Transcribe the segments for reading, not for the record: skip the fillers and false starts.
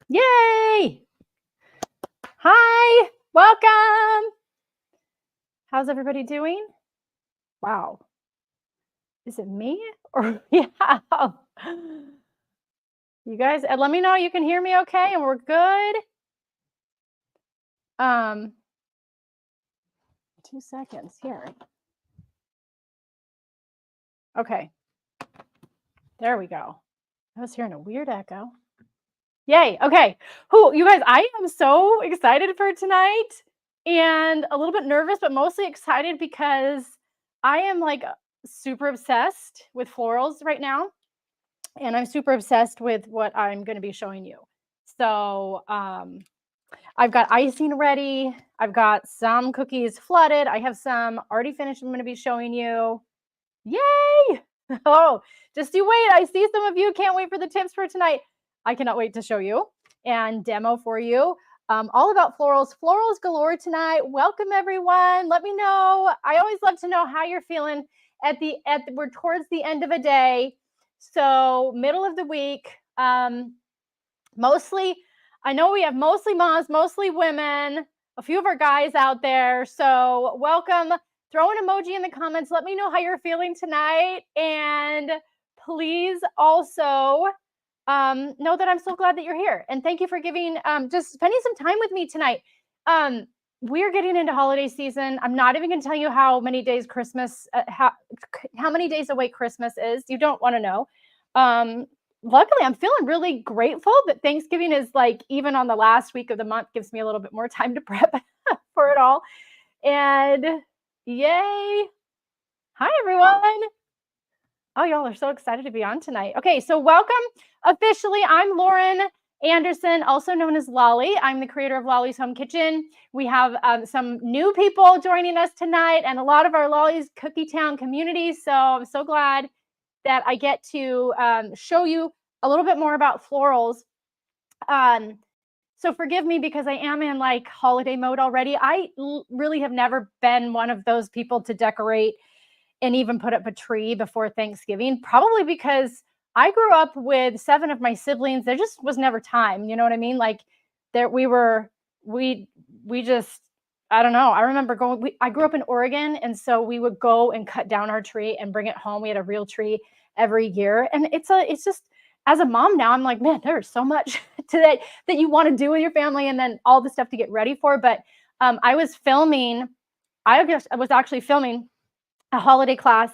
Yay! Hi, welcome. How's everybody doing? Wow. Is it me or yeah? You guys, let me know you can hear me okay and we're good. 2 seconds here. Okay. There we go. I was hearing a weird echo. Yay. Okay. You guys, I am so excited for tonight and a little bit nervous, but mostly excited because I am like super obsessed with florals right now. And I'm super obsessed with what I'm going to be showing you. So I've got icing ready. I've got some cookies flooded. I have some already finished I'm going to be showing you. Yay! Oh, just you wait. I see some of you can't wait for the tips for tonight. I cannot wait to show you and demo for you. All about florals. Florals galore tonight. Welcome, everyone. Let me know. I always love to know how you're feeling we're towards the end of a day. So middle of the week. Mostly, I know we have mostly moms, mostly women, a few of our guys out there. So welcome. Throw an emoji in the comments. Let me know how you're feeling tonight. And please also know that I'm so glad that you're here. And thank you for giving, just spending some time with me tonight. We're getting into holiday season. I'm not even going to tell you how many days Christmas, how many days away Christmas is. You don't want to know. Luckily, I'm feeling really grateful that Thanksgiving is like even on the last week of the month gives me a little bit more time to prep for it all. And yay. Hi, everyone. Oh, y'all are so excited to be on tonight. Okay, so welcome officially. I'm Lauren Anderson, also known as Lolly. I'm the creator of Lolly's Home Kitchen. We have some new people joining us tonight and a lot of our Lolly's Cookie Town community. So I'm so glad that I get to show you a little bit more about florals. So forgive me because I am in like holiday mode already. I really have never been one of those people to decorate and even put up a tree before Thanksgiving, probably because I grew up with 7 of my siblings. There just was never time. You know what I mean? Like there we just, I don't know. I remember I grew up in Oregon. And so we would go and cut down our tree and bring it home. We had a real tree every year. And it's just, as a mom now, I'm like, man, there's so much that you want to do with your family and then all the stuff to get ready for. But I was actually filming a holiday class,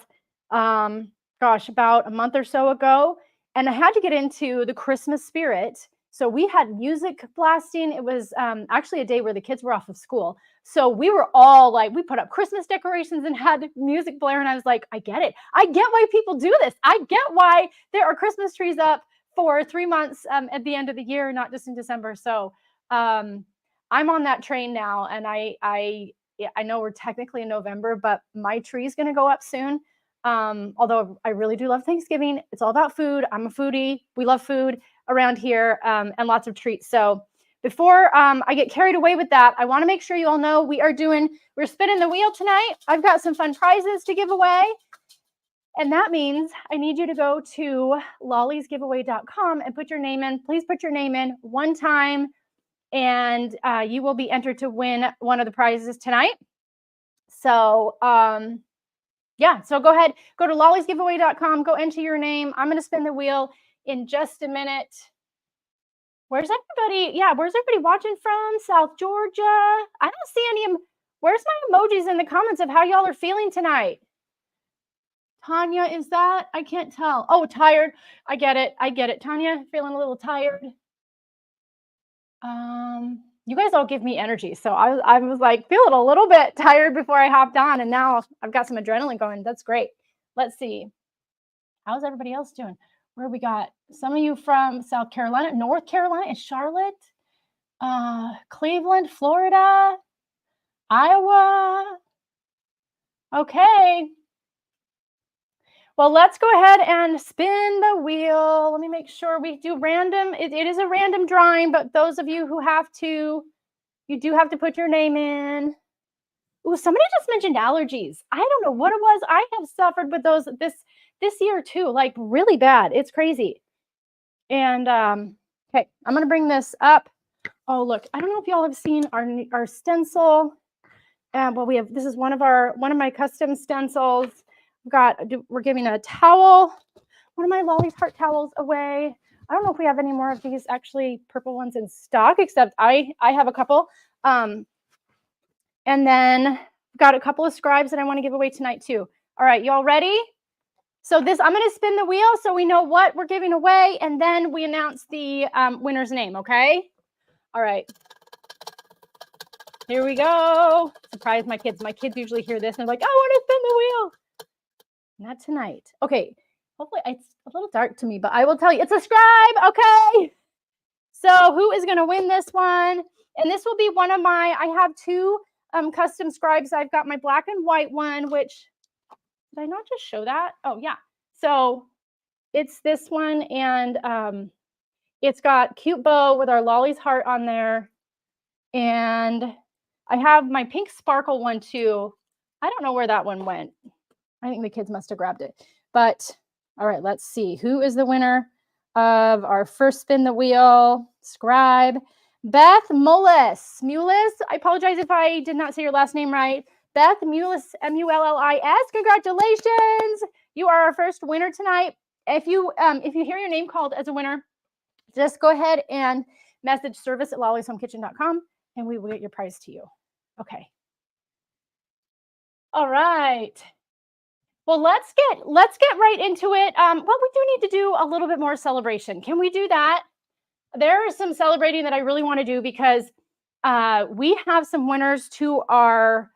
about a month or so ago. And I had to get into the Christmas spirit. So we had music blasting. It was actually a day where the kids were off of school. So we were all like, we put up Christmas decorations and had music blaring. I was like, I get it. I get why people do this. I get why there are Christmas trees up for 3 months at the end of the year, not just in December. So I'm on that train now. And I know we're technically in November, but my tree is going to go up soon. Although I really do love Thanksgiving. It's all about food. I'm a foodie. We love food around here and lots of treats. So before I get carried away with that, I want to make sure you all know we're spinning the wheel tonight. I've got some fun prizes to give away. And that means I need you to go to lollysgiveaway.com and put your name in. Please put your name in one time. And you will be entered to win one of the prizes tonight. So, yeah, so go ahead, go to lollysgiveaway.com, go enter your name. I'm going to spin the wheel in just a minute. Where's everybody? Yeah, where's everybody watching from? South Georgia? I don't see any. Where's my emojis in the comments of how y'all are feeling tonight? Tanya, is that? I can't tell. Oh, tired. I get it. Tanya, feeling a little tired. You guys all give me energy. So I was like feeling a little bit tired before I hopped on, and now I've got some adrenaline going. That's great. Let's see. How's everybody else doing? Where we got some of you from South Carolina, North Carolina, and Charlotte, Cleveland, Florida, Iowa. Okay. Well, let's go ahead and spin the wheel. Let me make sure we do random. It is a random drawing, but those of you who you do have to put your name in. Ooh, somebody just mentioned allergies. I don't know what it was. I have suffered with those this year too, like really bad. It's crazy. And Okay, I'm going to bring this up. Oh, look, I don't know if y'all have seen our stencil. Well, this is one of my custom stencils. We're giving a towel, one of my Lolly's heart towels away. I don't know if we have any more of these actually purple ones in stock, except I have a couple. And then got a couple of scribes that I want to give away tonight too. All right, y'all ready? So I'm going to spin the wheel so we know what we're giving away, and then we announce the winner's name, okay? All right. Here we go. Surprise my kids. My kids usually hear this and they're like, I want to spin the wheel. Not tonight. Okay. Hopefully it's a little dark to me, but I will tell you, it's a scribe. Okay. So who is going to win this one? And this will be one of I have two custom scribes. I've got my black and white one, which, did I not just show that? Oh, yeah. So it's this one, and it's got cute bow with our Lolly's heart on there. And I have my pink sparkle one too. I don't know where that one went. I think the kids must have grabbed it. But all right, let's see. Who is the winner of our first spin the wheel scribe? Beth Mullis. I apologize if I did not say your last name right. Beth Mullis, M-U-L-L-I-S. Congratulations. You are our first winner tonight. If you hear your name called as a winner, just go ahead and message service@lollysHomeKitchen.com and we will get your prize to you. Okay. All right. Well, let's get right into it. Well, we do need to do a little bit more celebration. Can we do that? There is some celebrating that I really want to do because we have some winners to our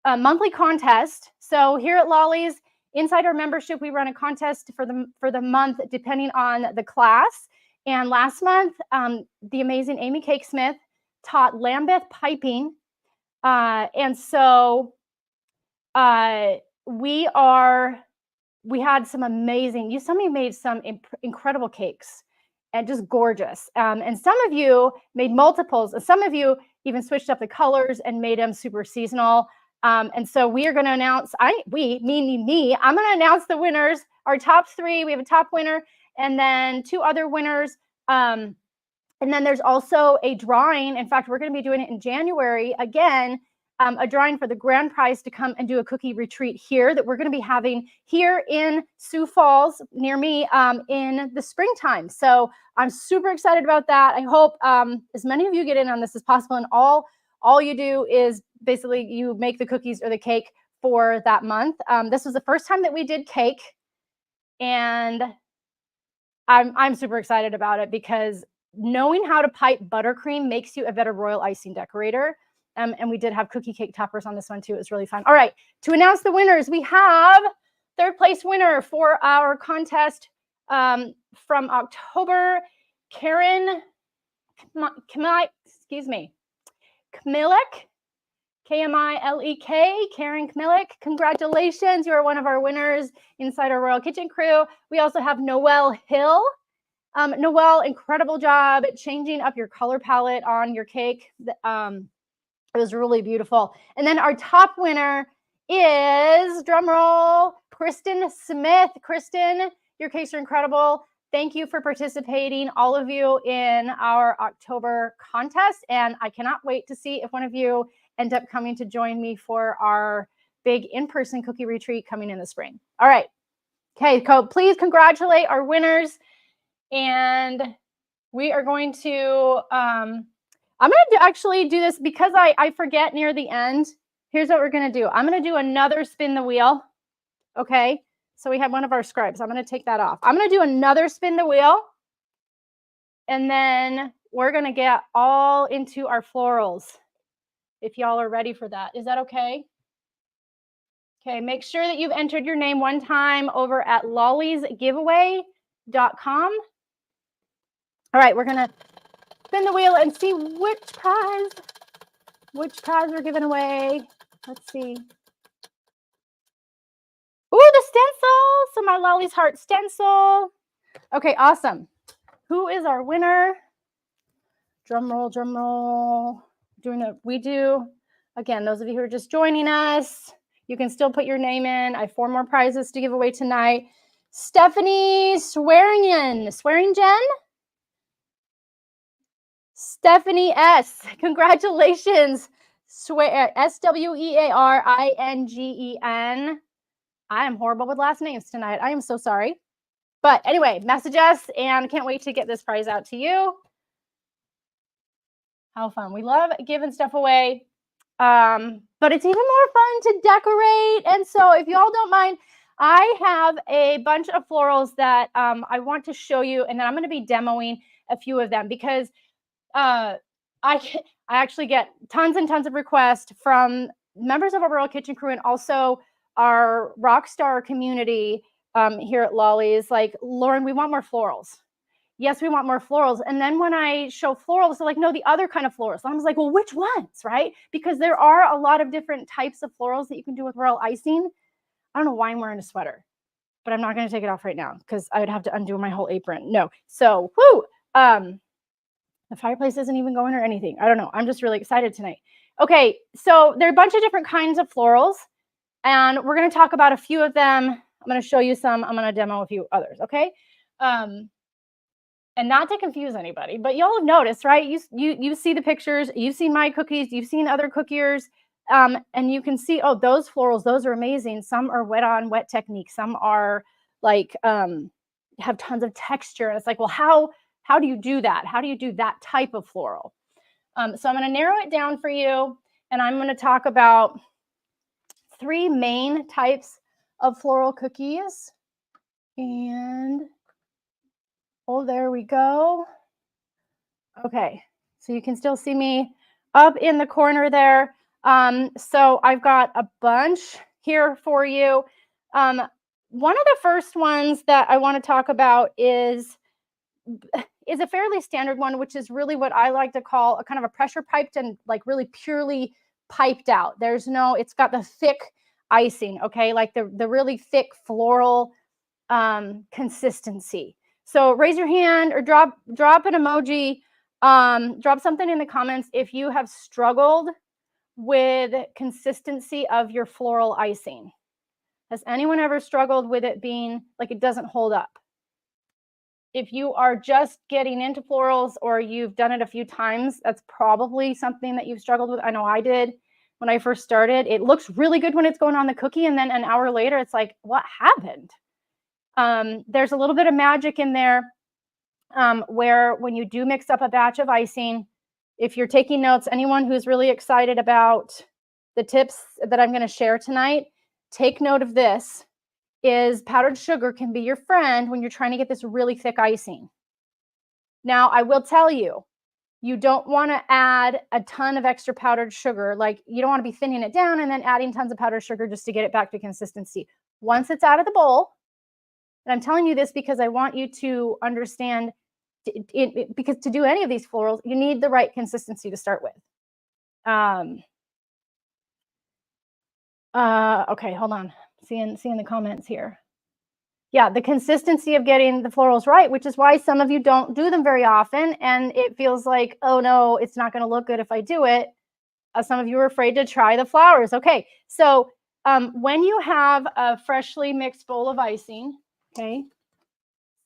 monthly contest. So here at Lolly's, inside our membership, we run a contest for the month depending on the class. And last month, the amazing Amy Cake Smith taught Lambeth piping. And so we had some amazing, somebody made some incredible cakes and just gorgeous. And some of you made multiples, and some of you even switched up the colors and made them super seasonal. And so we are going to announce, meaning me, I'm going to announce the winners, our top three. We have a top winner and then two other winners. And then there's also a drawing. In fact, we're going to be doing it in January again, a drawing for the grand prize to come and do a cookie retreat here that we're going to be having here in Sioux Falls near me in the springtime. So I'm super excited about that. I hope as many of you get in on this as possible. And all you do is basically you make the cookies or the cake for that month. This was the first time that we did cake, and I'm super excited about it because knowing how to pipe buttercream makes you a better royal icing decorator. And we did have cookie cake toppers on this one too. It was really fun. All right, to announce the winners, we have third place winner for our contest from October, Karen Kmilek, K-M-I-L-E-K, Karen Kmilek. Congratulations, you are one of our winners inside our Royal Kitchen crew. We also have Noelle Hill. Noelle, incredible job changing up your color palette on your cake. It was really beautiful. And then our top winner is, drum roll, Kristen Smith. Kristen, your cakes are incredible. Thank you for participating, all of you, in our October contest. And I cannot wait to see if one of you end up coming to join me for our big in-person cookie retreat coming in the spring. All right. Okay, please congratulate our winners. And we are going to, I'm going to actually do this because I forget near the end. Here's what we're going to do. I'm going to do another spin the wheel. Okay. So we have one of our scribes. I'm going to take that off. I'm going to do another spin the wheel. And then we're going to get all into our florals. If y'all are ready for that. Is that okay? Okay. Make sure that you've entered your name one time over at lollysgiveaway.com. All right. We're going to spin the wheel and see which prize we're giving away. Let's see. Ooh, the stencil. So my Lolly's Heart stencil. Okay, awesome. Who is our winner? Drum roll, drum roll. We do. Again, those of you who are just joining us, you can still put your name in. I have 4 more prizes to give away tonight. Stephanie Swearingen. Stephanie S. Congratulations. Swear Swearingen. I am horrible with last names tonight. I am so sorry. But anyway, message us and can't wait to get this prize out to you. How fun. We love giving stuff away. But it's even more fun to decorate. And so if y'all don't mind, I have a bunch of florals that I want to show you, and then I'm going to be demoing a few of them because I actually get tons and tons of requests from members of our Rural Kitchen crew and also our rock star community here at Lolly's. Like, Lauren, we want more florals. Yes, we want more florals. And then when I show florals, they're like, no, the other kind of florals. And I was like, well, which ones, right? Because there are a lot of different types of florals that you can do with royal icing. I don't know why I'm wearing a sweater, but I'm not going to take it off right now because I would have to undo my whole apron. No. So, whoo. The fireplace isn't even going or anything. I don't know. I'm just really excited tonight. Okay, so there are a bunch of different kinds of florals, and we're going to talk about a few of them. I'm going to show you some. I'm going to demo a few others, okay? And not to confuse anybody, but y'all have noticed, right? You see the pictures, you've seen my cookies, you've seen other cookiers, and you can see, oh, those florals, those are amazing. Some are wet on wet technique. Some are like have tons of texture. And it's like, well, how do you do that? How do you do that type of floral? So I'm going to narrow it down for you, and I'm going to talk about 3 main types of floral cookies. And oh, there we go. Okay, so you can still see me up in the corner there. So I've got a bunch here for you. One of the first ones that I want to talk about is a fairly standard one, which is really what I like to call a kind of a pressure piped and like really purely piped out. There's no, it's got the thick icing, okay, like the really thick floral consistency. So raise your hand or drop an emoji, drop something in the comments if you have struggled with consistency of your floral icing. Has anyone ever struggled with it being like it doesn't hold up? If you are just getting into florals or you've done it a few times, that's probably something that you've struggled with. I know I did when I first started. It looks really good when it's going on the cookie, and then an hour later, it's like, what happened? There's a little bit of magic in there where when you do mix up a batch of icing, if you're taking notes, anyone who's really excited about the tips that I'm going to share tonight, take note of this. Is powdered sugar can be your friend when you're trying to get this really thick icing. Now, I will tell you, you don't want to add a ton of extra powdered sugar. Like, you don't want to be thinning it down and then adding tons of powdered sugar just to get it back to consistency. Once it's out of the bowl, and I'm telling you this because I want you to understand, because to do any of these florals, you need the right consistency to start with. Okay, hold on. Seeing the comments here. Yeah, the consistency of getting the florals right, which is why some of you don't do them very often, and it feels like, oh no, it's not going to look good if I do it. Some of you are afraid to try the flowers. Okay, so when you have a freshly mixed bowl of icing, okay,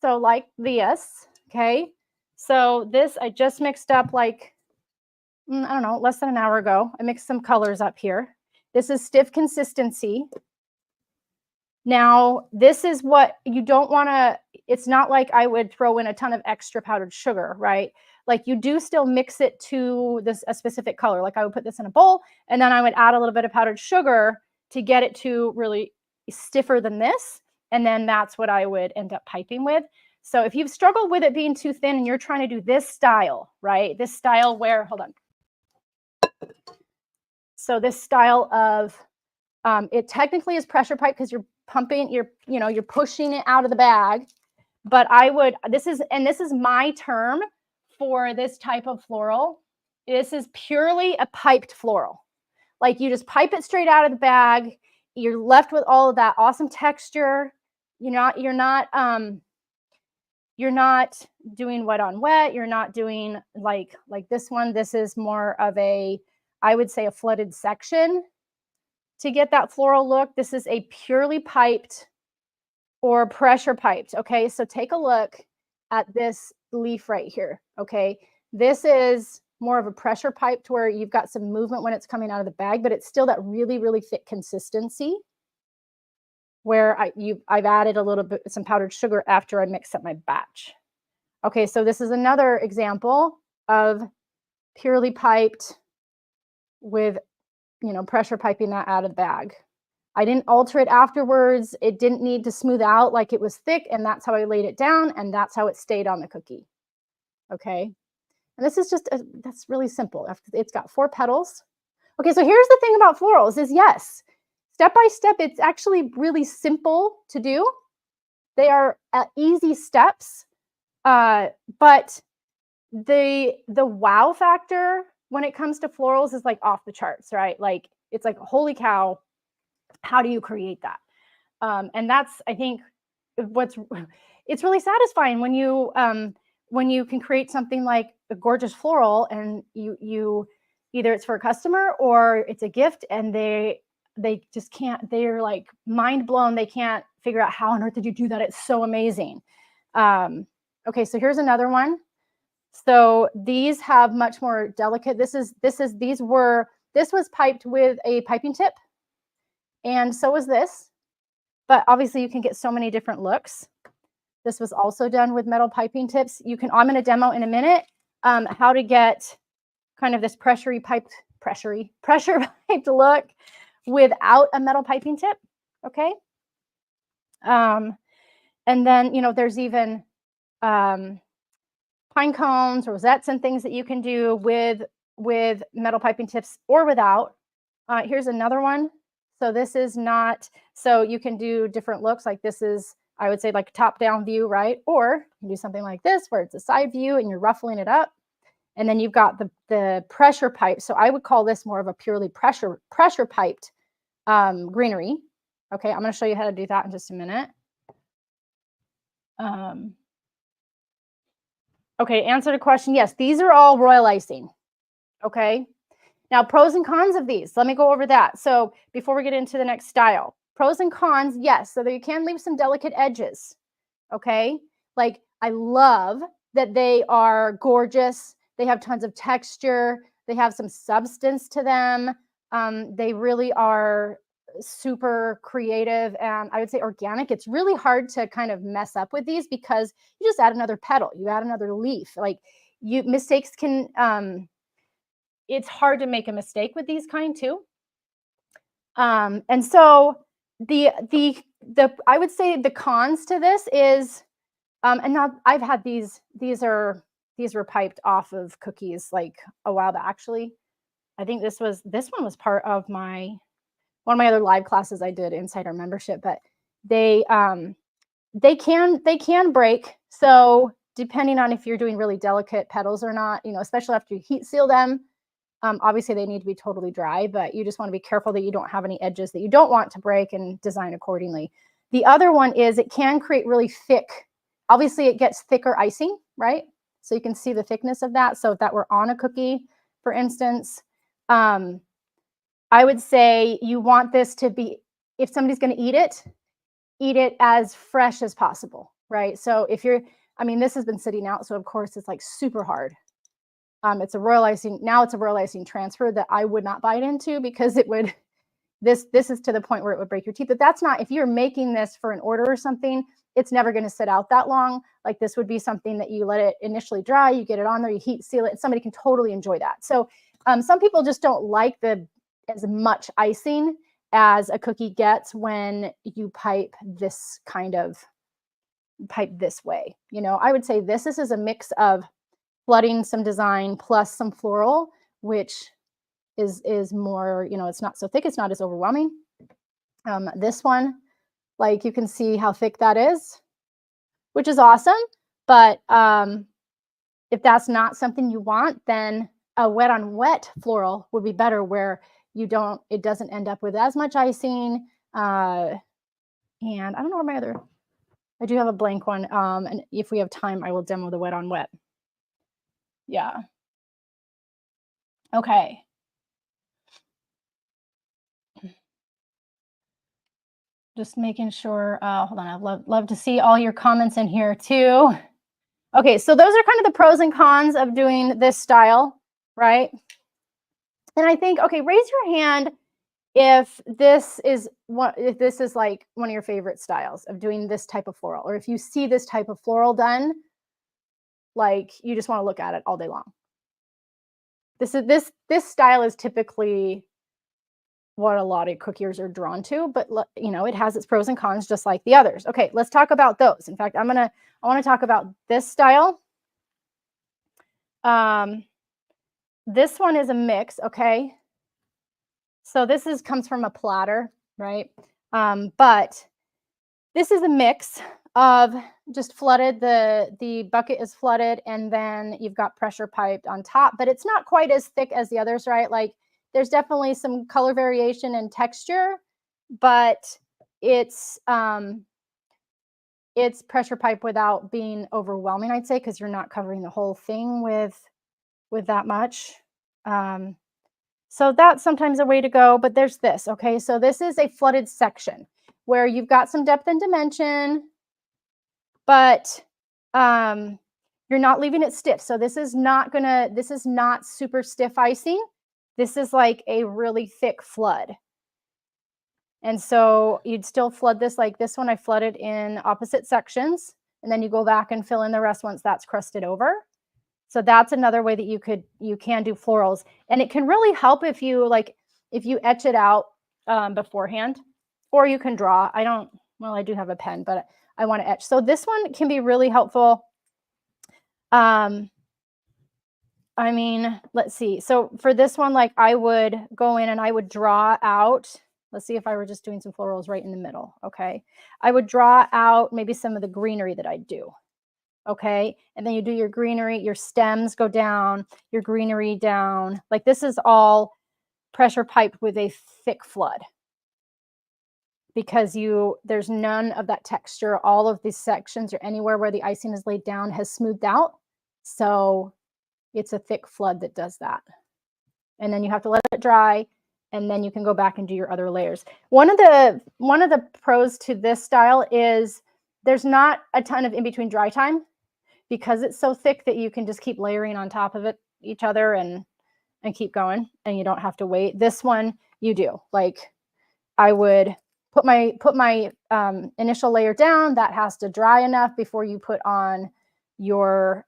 so like this, okay, so this I just mixed up like, I don't know, less than an hour ago. I mixed some colors up here. This is stiff consistency. Now, this is what you don't want to, it's not like I would throw in a ton of extra powdered sugar, right? Like, you do still mix it to a specific color. Like, I would put this in a bowl and then I would add a little bit of powdered sugar to get it to really stiffer than this. And then that's what I would end up piping with. So if you've struggled with it being too thin and you're trying to do this style, right? This style where, hold on. So this style of, it technically is pressure pipe because you're pumping, you're pushing it out of the bag. But I would, this is my term for this type of floral. This is purely a piped floral. Like, you just pipe it straight out of the bag. You're left with all of that awesome texture. You're not doing wet on wet. You're not doing like this one. This is more of a, I would say, a flooded section to get that floral look. This is a purely piped or pressure piped. Okay, so take a look at this leaf right here. Okay, This is more of a pressure pipe to where you've got some movement when it's coming out of the bag, but it's still that really, really thick consistency where I've added a little bit, some powdered sugar after I mix up my batch. Okay, so this is another example of purely piped with, pressure piping that out of the bag. I didn't alter it afterwards. It didn't need to smooth out like it was thick, and that's how I laid it down, and that's how it stayed on the cookie. Okay, and this is just, that's really simple. It's got 4 petals. Okay, so here's the thing about florals is, yes, step by step, it's actually really simple to do. They are easy steps, but the wow factor when it comes to florals is like off the charts, right? Like it's like, holy cow, how do you create that? And that's, I think, it's really satisfying when you can create something like a gorgeous floral, and you either it's for a customer or it's a gift, and they just can't, they're like mind blown. They can't figure out how on earth did you do that? It's so amazing. Okay, so here's another one. So these have much more delicate, this was piped with a piping tip, and so was this, but obviously you can get so many different looks. This was also done with metal piping tips. I'm going to demo in a minute how to get kind of this pressure piped look without a metal piping tip. Okay. And then, there's even pine cones, rosettes, and things that you can do with metal piping tips or without. Here's another one. So this is not, so you can do different looks. Like this is, I would say, like top down view, right? Or you can do something like this where it's a side view and you're ruffling it up. And then you've got the pressure pipe. So I would call this more of a purely pressure piped greenery. Okay, I'm going to show you how to do that in just a minute. Okay, answer the question. Yes, these are all royal icing. Okay. Now, pros and cons of these. Let me go over that. So before we get into the next style, pros and cons, yes. So that you can leave some delicate edges. Okay. Like I love that they are gorgeous. They have tons of texture. They have some substance to them. They really are super creative, and I would say organic. It's really hard to kind of mess up with these because you just add another petal, you add another leaf. Like mistakes can, it's hard to make a mistake with these kind too. And so the I would say the cons to this is, and now I've had these were piped off of cookies like a while back. Actually, I think this one was part of one of my other live classes I did inside our membership, but they can break. So depending on if you're doing really delicate petals or not, especially after you heat seal them, obviously they need to be totally dry, but you just want to be careful that you don't have any edges that you don't want to break and design accordingly. The other one is it can create really thick, obviously it gets thicker icing, right? So you can see the thickness of that. So if that were on a cookie, for instance, I would say you want this to be, if somebody's going to eat it as fresh as possible, right? So if this has been sitting out, so of course it's like super hard. It's a royal icing. Now it's a royal icing transfer that I would not bite into because it would, this is to the point where it would break your teeth. But that's not, if you're making this for an order or something, it's never going to sit out that long. Like this would be something that you let it initially dry, you get it on there, you heat seal it, and somebody can totally enjoy that. So some people just don't like as much icing as a cookie gets when you pipe this way. I would say this is a mix of flooding some design plus some floral, which is more, it's not so thick, it's not as overwhelming. This one, like you can see how thick that is, which is awesome. But if that's not something you want, then a wet on wet floral would be better, where it doesn't end up with as much icing. And I don't know where I do have a blank one. And if we have time, I will demo the wet on wet. Yeah. Okay. Just making sure, hold on, I'd love to see all your comments in here too. Okay, so those are kind of the pros and cons of doing this style, right? And I think, okay, raise your hand if this is like one of your favorite styles of doing this type of floral, or if you see this type of floral done, like you just want to look at it all day long. This style is typically what a lot of cookiers are drawn to, but you know, it has its pros and cons just like the others. Okay, let's talk about those. In fact, I want to talk about this style. This one is a mix, okay? So this comes from a platter, right? But this is a mix of just flooded, the bucket is flooded, and then you've got pressure piped on top, but it's not quite as thick as the others, right? Like there's definitely some color variation and texture, but it's pressure pipe without being overwhelming, I'd say, because you're not covering the whole thing with that much. So that's sometimes a way to go, but there's this, okay? So this is a flooded section where you've got some depth and dimension, but you're not leaving it stiff. So this is not super stiff icing. This is like a really thick flood. And so you'd still flood this like this one. I flooded in opposite sections, and then you go back and fill in the rest once that's crusted over. So that's another way that you can do florals. And it can really help if you etch it out beforehand, or you can draw. I do have a pen, but I want to etch. So this one can be really helpful. I mean, let's see. So for this one, like I would go in and I would draw out, let's see if I were just doing some florals right in the middle. Okay. I would draw out maybe some of the greenery that I do. Okay. And then you do your greenery, your stems go down, your greenery down. Like this is all pressure piped with a thick flood because there's none of that texture. All of these sections or anywhere where the icing is laid down has smoothed out. So it's a thick flood that does that. And then you have to let it dry, and then you can go back and do your other layers. One of the pros to this style is there's not a ton of in-between dry time, because it's so thick that you can just keep layering on top of each other and keep going, and you don't have to wait. This one you do. Like I would put my initial layer down. That has to dry enough before you put on your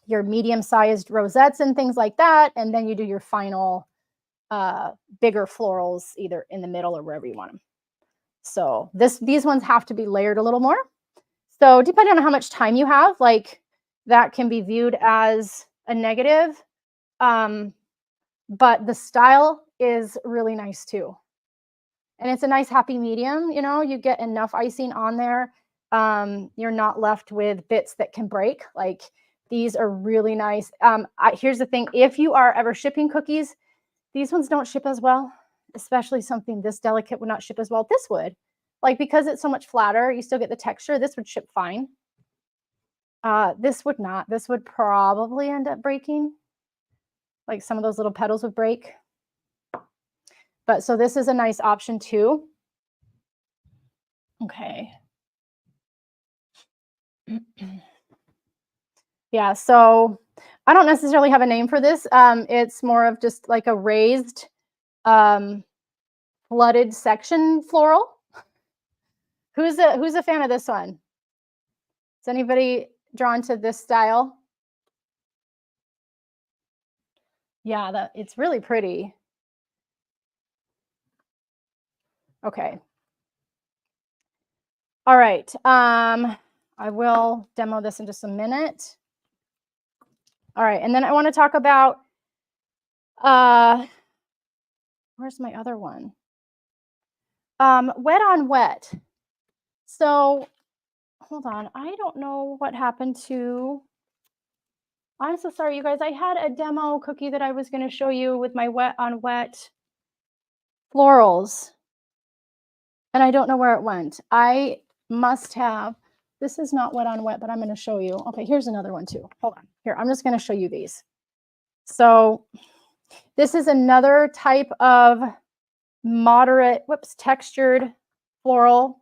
medium-sized rosettes and things like that, and then you do your final bigger florals either in the middle or wherever you want them. So these ones have to be layered a little more. So depending on how much time you have, like that can be viewed as a negative. But the style is really nice too. And it's a nice happy medium, you know, you get enough icing on there. You're not left with bits that can break. Like these are really nice. Here's the thing, if you are ever shipping cookies, these ones don't ship as well, especially something this delicate would not ship as well. This would. Like, because it's so much flatter, you still get the texture. This would ship fine. This would not. This would probably end up breaking. Like some of those little petals would break. But so this is a nice option too. Okay. Yeah, so I don't necessarily have a name for this. It's more of just like a raised flooded section floral. Who's a fan of this one? Is anybody drawn to this style? Yeah, it's really pretty. Okay. All right. I will demo this in just a minute. All right, and then I want to talk about where's my other one? Wet on wet. So hold on, I don't know what happened to. I'm so sorry, you guys. I had a demo cookie that I was going to show you with my wet on wet florals, and I don't know where it went. I must have. This is not wet on wet, but I'm going to show you. Okay, here's another one too. Hold on. Here, I'm just going to show you these. So this is another type of moderate, textured floral.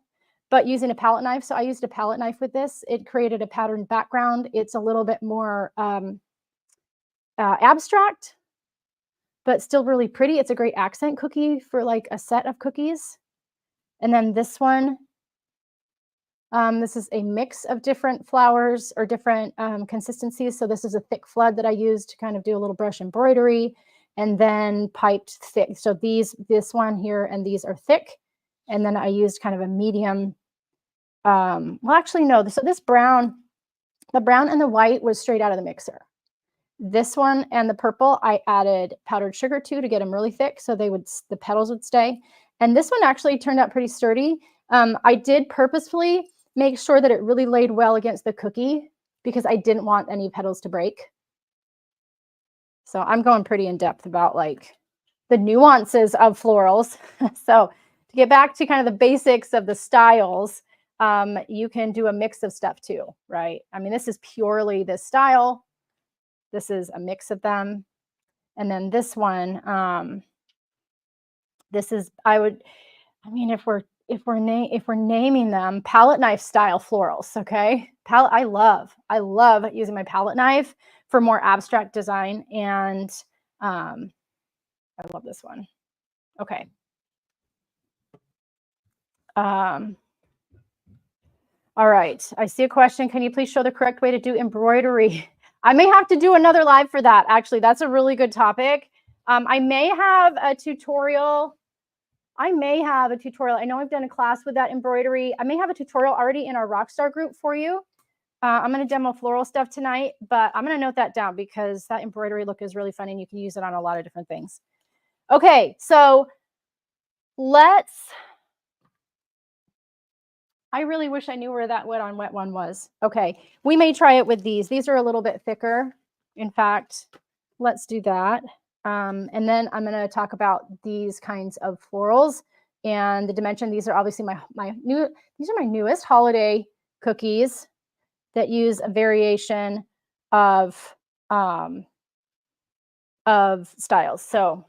but using a palette knife. So I used a palette knife with this. It created a patterned background. It's a little bit more abstract, but still really pretty. It's a great accent cookie for like a set of cookies. And then this one, this is a mix of different flowers or different consistencies. So this is a thick flood that I used to kind of do a little brush embroidery, and then piped thick. So this one here and these are thick. And then I used kind of a medium. Well, actually, no. So this brown, the brown and the white was straight out of the mixer. This one and the purple, I added powdered sugar to get them really thick so the petals would stay. And this one actually turned out pretty sturdy. I did purposefully make sure that it really laid well against the cookie because I didn't want any petals to break. So I'm going pretty in depth about like the nuances of florals. So to get back to kind of the basics of the styles, you can do a mix of stuff too, right? I mean, this is purely this style. This is a mix of them. And then this one, this is, if we're naming them palette knife style florals, okay? I love using my palette knife for more abstract design, and I love this one. Okay. All right, I see a question. Can you please show the correct way to do embroidery? I may have to do another live for that. Actually, that's a really good topic. I may have a tutorial. I know I've done a class with that embroidery. I may have a tutorial already in our Rockstar group for you. I'm going to demo floral stuff tonight, but I'm going to note that down because that embroidery look is really fun and you can use it on a lot of different things. Okay, so I really wish I knew where that wet on wet one was. Okay, we may try it with these. These are a little bit thicker. In fact, let's do that. And then I'm going to talk about these kinds of florals and the dimension. These are obviously these are my newest holiday cookies that use a variation of styles. So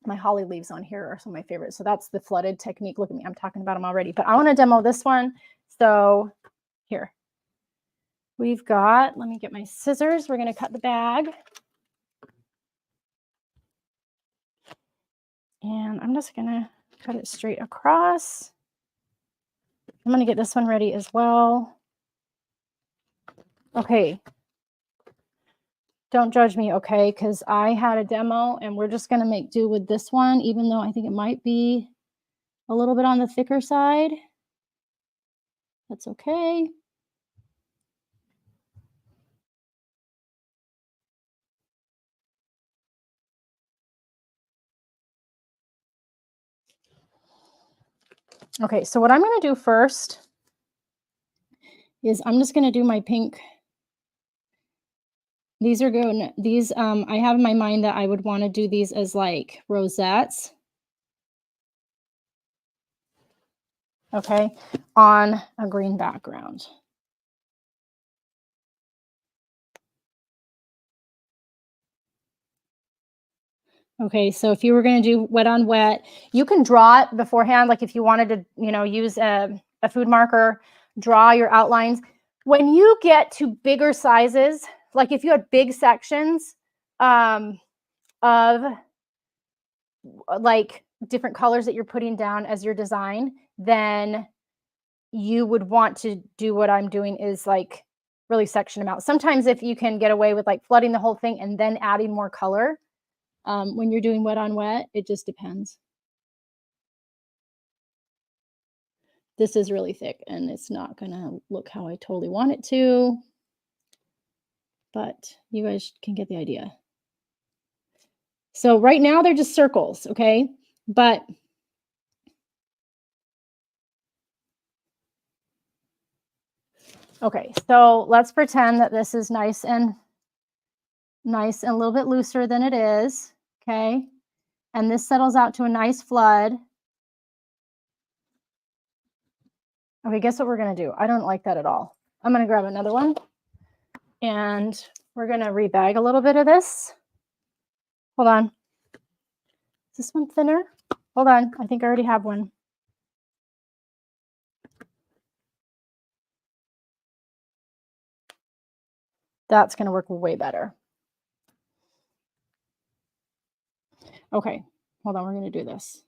my holly leaves on here are some of my favorites. So that's the flooded technique. Look at me, I'm talking about them already, but I want to demo this one. So here we've got, let me get my scissors. We're going to cut the bag. And I'm just going to cut it straight across. I'm going to get this one ready as well. Okay. Don't judge me, okay? Because I had a demo and we're just going to make do with this one, even though I think it might be a little bit on the thicker side. That's okay. Okay, so what I'm going to do first is I'm just going to do my pink. These are good. These, I have in my mind that I would want to do these as like rosettes. Okay, on a green background. Okay, so if you were going to do wet on wet, you can draw it beforehand. Like if you wanted to, use a food marker, draw your outlines. When you get to bigger sizes, like if you had big sections of like different colors that you're putting down as your design, then you would want to do what I'm doing is like really section them out. Sometimes if you can get away with like flooding the whole thing and then adding more color, when you're doing wet on wet, it just depends. This is really thick and it's not going to look how I totally want it to, but you guys can get the idea. So right now they're just circles, okay? But okay, so let's pretend that this is nice and a little bit looser than it is, okay? And this settles out to a nice flood. Okay, guess what we're going to do? I don't like that at all. I'm going to grab another one and we're going to rebag a little bit of this. Hold on. Is this one thinner? Hold on. I think I already have one. That's going to work way better. Okay, hold on, we're going to do this.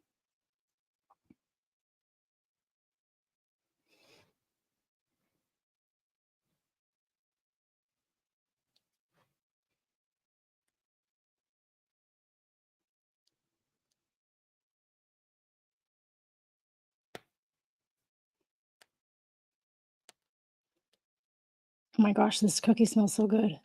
Oh my gosh, this cookie smells so good.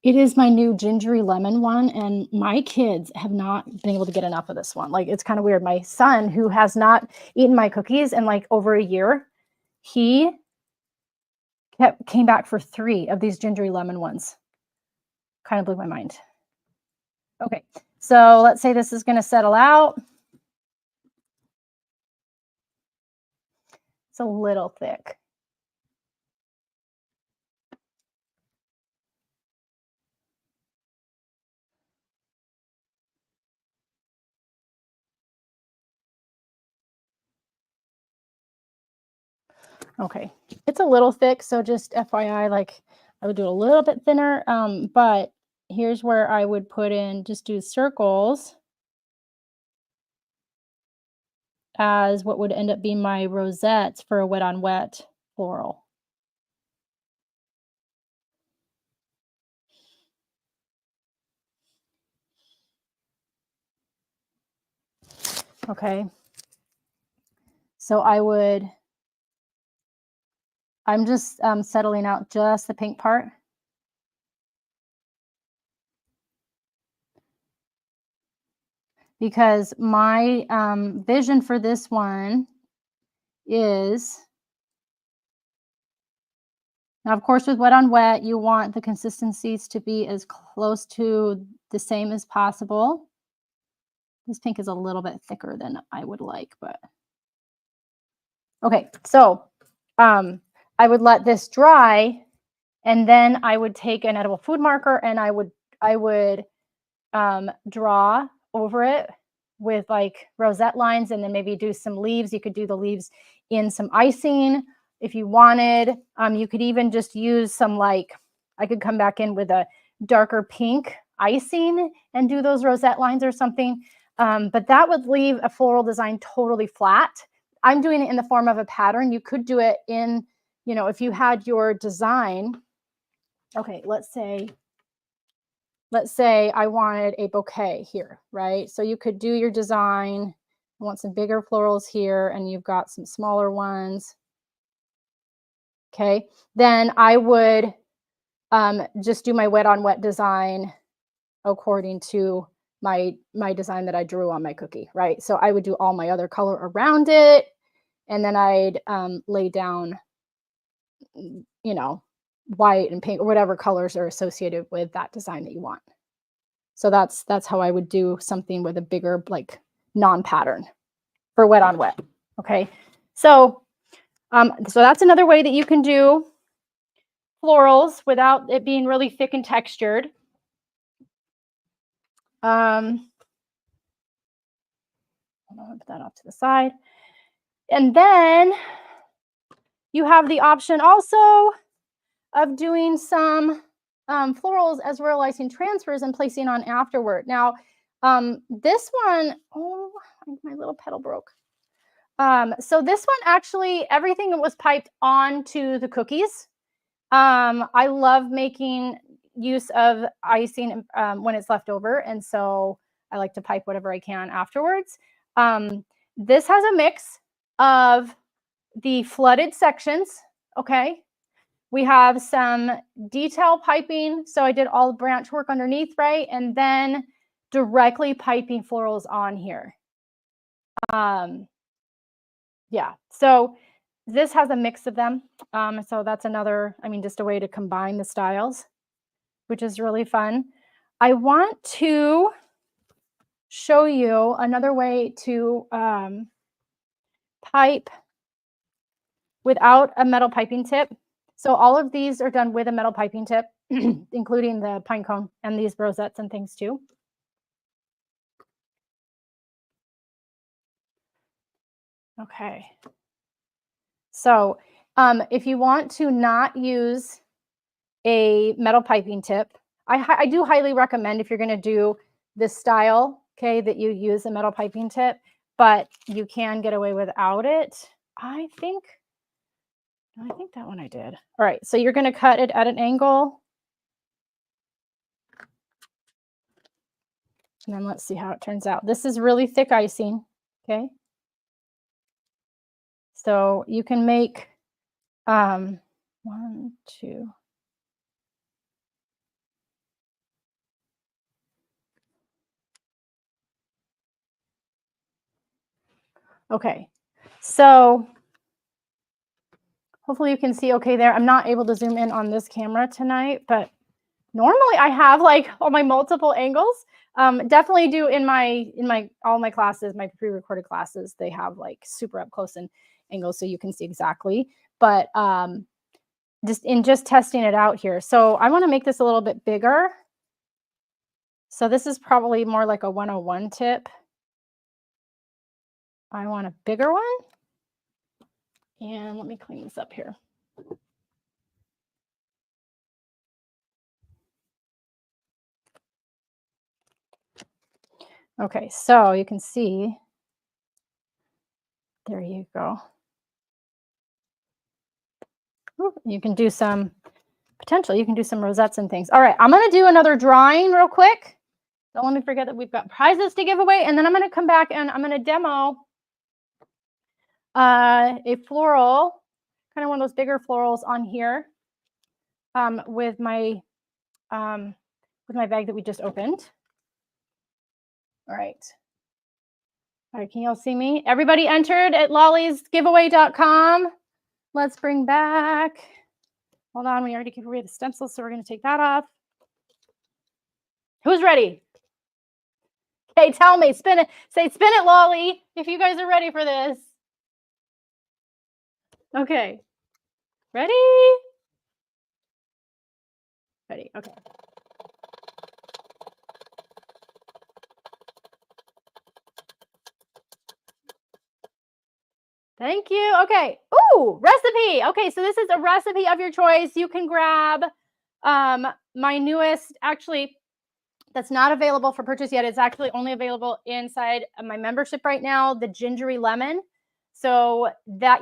It is my new gingery lemon one, and my kids have not been able to get enough of this one. Like, it's kind of weird. My son, who has not eaten my cookies in like over a year, he came back for 3 of these gingery lemon ones. Kind of blew my mind. Okay, so let's say this is going to settle out. It's a little thick. Okay, it's a little thick, so just FYI, like, I would do it a little bit thinner, but here's where I would put in, just do circles as what would end up being my rosettes for a wet on wet floral. Okay. So I'm just settling out just the pink part. Because my vision for this one is, now of course with wet on wet, you want the consistencies to be as close to the same as possible. This pink is a little bit thicker than I would like, but okay. So I would let this dry, and then I would take an edible food marker and I would draw over it with like rosette lines, and then maybe do some leaves. You could do the leaves in some icing if you wanted. You could even just use some, like, I could come back in with a darker pink icing and do those rosette lines or something. But that would leave a floral design totally flat. I'm doing it in the form of a pattern. You could do it in, if you had your design. Okay, let's say I wanted a bouquet here, right? So you could do your design. I want some bigger florals here, and you've got some smaller ones. Okay, then I would just do my wet on wet design according to my design that I drew on my cookie, right? So I would do all my other color around it, and then I'd lay down, white and pink or whatever colors are associated with that design that you want. So that's how I would do something with a bigger, like, non-pattern for wet on wet. Okay, so that's another way that you can do florals without it being really thick and textured. I'm gonna put that off to the side, and then you have the option also of doing some florals as royal icing transfers and placing on afterward. Now, this one, oh, my little petal broke. So this one, actually, everything was piped onto the cookies. I love making use of icing when it's left over, and so I like to pipe whatever I can afterwards. This has a mix of the flooded sections, okay? We have some detail piping, so I did all the branch work underneath, right? And then directly piping florals on here. Yeah, so this has a mix of them. So that's another, just a way to combine the styles, which is really fun. I want to show you another way to pipe without a metal piping tip. So all of these are done with a metal piping tip, including the pine cone and these rosettes and things too. Okay. So if you want to not use a metal piping tip. I do highly recommend if you're going to do this style, okay, that you use a metal piping tip, but you can get away without it. I think that one I did. All right, so you're going to cut it at an angle. And then let's see how it turns out. This is really thick icing, okay? So you can make 1, 2. Okay, so hopefully you can see okay there. I'm not able to zoom in on this camera tonight, but normally I have like all my multiple angles. Definitely do in all my classes, my pre-recorded classes, they have like super up close and angles so you can see exactly. But just testing it out here. So I want to make this a little bit bigger. So this is probably more like a 101 tip. I want a bigger one. And let me clean this up here. Okay, so you can see, there you go. Ooh, you can do some, potentially you can do some rosettes and things. All right, I'm gonna do another drawing real quick. Don't let me forget that we've got prizes to give away, and then I'm gonna come back and I'm gonna demo a floral, kind of one of those bigger florals on here with my bag that we just opened. All right. All right, can y'all see me? Everybody entered at lollysgiveaway.com. Let's bring back, hold on, we already gave away the stencils, so we're gonna take that off. Who's ready? Okay, tell me, spin it, say spin it, Lolly, if you guys are ready for this. Okay, ready? Ready, okay. Thank you. Okay. Ooh, recipe. Okay, so this is a recipe of your choice. You can grab my newest, actually, that's not available for purchase yet. It's actually only available inside of my membership right now, the gingery lemon. So that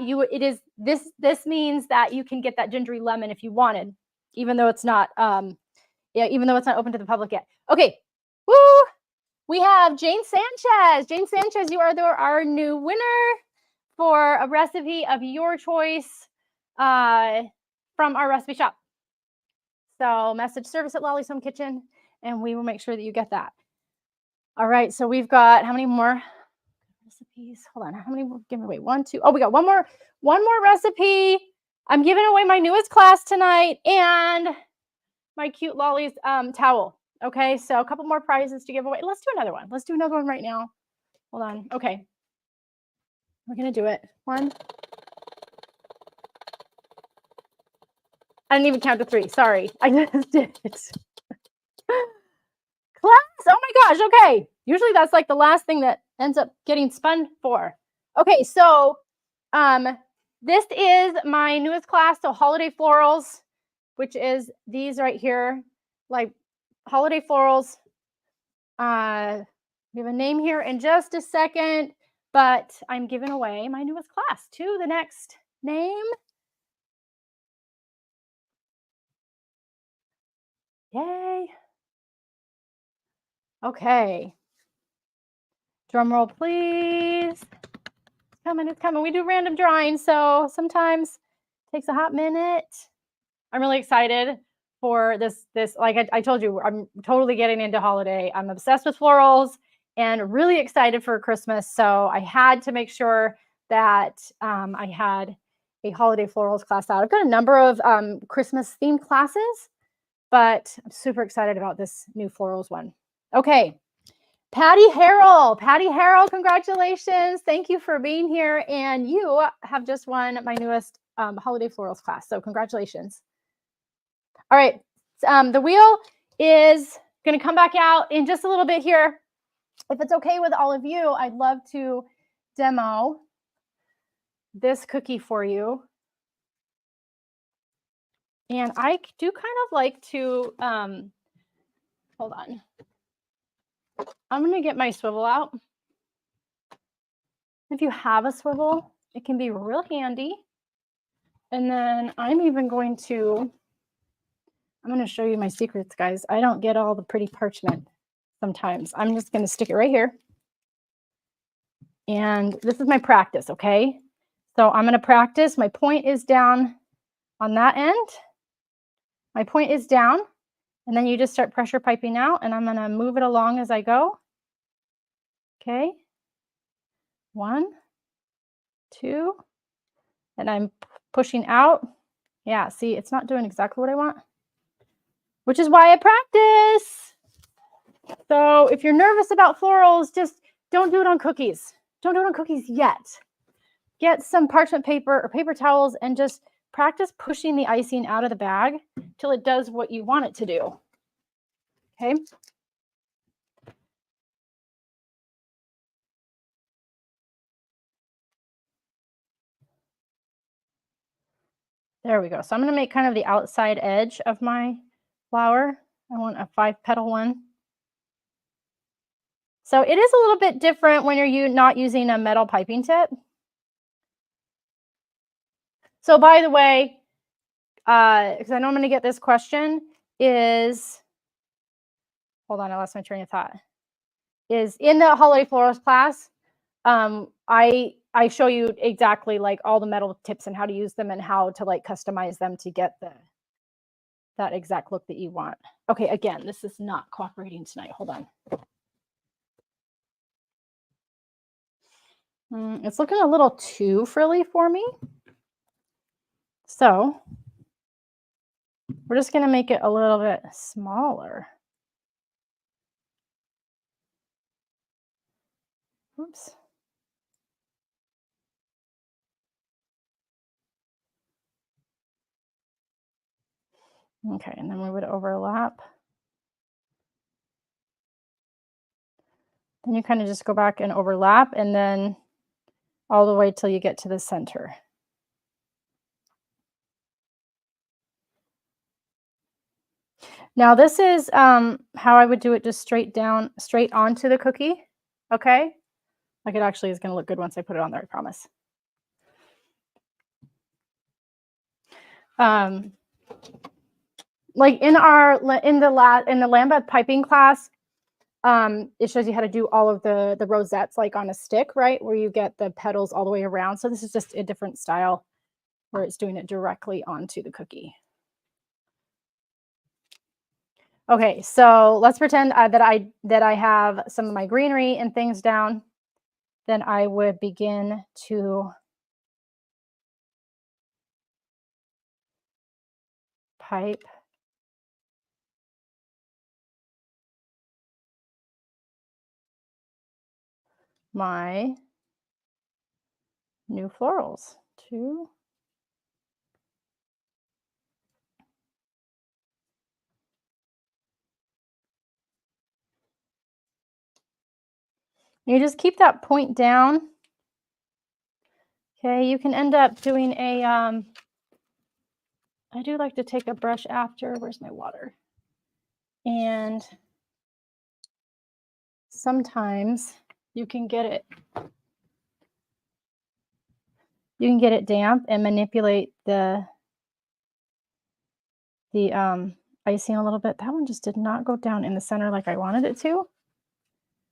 this means that you can get that gingery lemon if you wanted, even though it's not even though it's not open to the public yet. Okay. Woo! We have Jane Sanchez. Jane Sanchez, you are our new winner for a recipe of your choice from our recipe shop. So message service at Lolly's Home Kitchen, and we will make sure that you get that. All right, so we've got how many more recipes? Hold on, how many we're giving away? 1, 2. Oh, we got one more recipe. I'm giving away my newest class tonight and my cute Lolly's towel. Okay, so a couple more prizes to give away. Let's do another one. Let's do another one right now. Hold on. Okay. We're going to do it. 1. I didn't even count to 3. Sorry. I just did it. Class. Oh my gosh. Okay. Usually that's like the last thing that ends up getting spun for. Okay. So this is my newest class. So holiday florals, which is these right here, like holiday florals. We have a name here in just a second, but I'm giving away my newest class to the next name. Yay. Okay. Drum roll, please. It's coming, it's coming. We do random drawing, so sometimes it takes a hot minute. I'm really excited for this. Like I told you, I'm totally getting into holiday. I'm obsessed with florals and really excited for Christmas. So I had to make sure that I had a holiday florals class out. I've got a number of Christmas themed classes, but I'm super excited about this new florals one. Okay. Patty Harrell, congratulations. Thank you for being here. And you have just won my newest holiday florals class. So congratulations. All right. The wheel is going to come back out in just a little bit here. If it's okay with all of you, I'd love to demo this cookie for you. And I do kind of like to, hold on. I'm going to get my swivel out. If you have a swivel, it can be real handy. And then I'm even going to, I'm going to show you my secrets, guys. I don't get all the pretty parchment sometimes. I'm just going to stick it right here. And this is my practice, okay? So I'm going to practice. My point is down on that end. My point is down. And then you just start pressure piping out. And I'm going to move it along as I go. Okay. 1, 2. And I'm pushing out. Yeah, see, it's not doing exactly what I want, which is why I practice. So if you're nervous about florals, just don't do it on cookies. Don't do it on cookies yet. Get some parchment paper or paper towels and just practice pushing the icing out of the bag till it does what you want it to do. Okay. There we go. So I'm going to make kind of the outside edge of my flower. I want a 5-petal one. So it is a little bit different when you're not using a metal piping tip. So by the way, because I know I'm going to get this question, is, hold on, I lost my train of thought. Is in the holiday florals class, I show you exactly like all the metal tips and how to use them and how to like customize them to get that exact look that you want. Okay, again, this is not cooperating tonight. Hold on. It's looking a little too frilly for me. So we're just going to make it a little bit smaller. Oops. Okay, and then we would overlap. Then you kind of just go back and overlap and then all the way till you get to the center. Now this is how I would do it, just straight onto the cookie. Okay. Like it actually is going to look good once I put it on there, I promise. Like in the Lambeth piping class, it shows you how to do all of the rosettes like on a stick, right? Where you get the petals all the way around. So this is just a different style where it's doing it directly onto the cookie. Okay, so let's pretend that I have some of my greenery and things down. Then I would begin to pipe my new florals. 2. You just keep that point down. Okay, you can end up doing a, I do like to take a brush after, where's my water? And sometimes you can get it damp and manipulate the icing a little bit. That one just did not go down in the center like I wanted it to.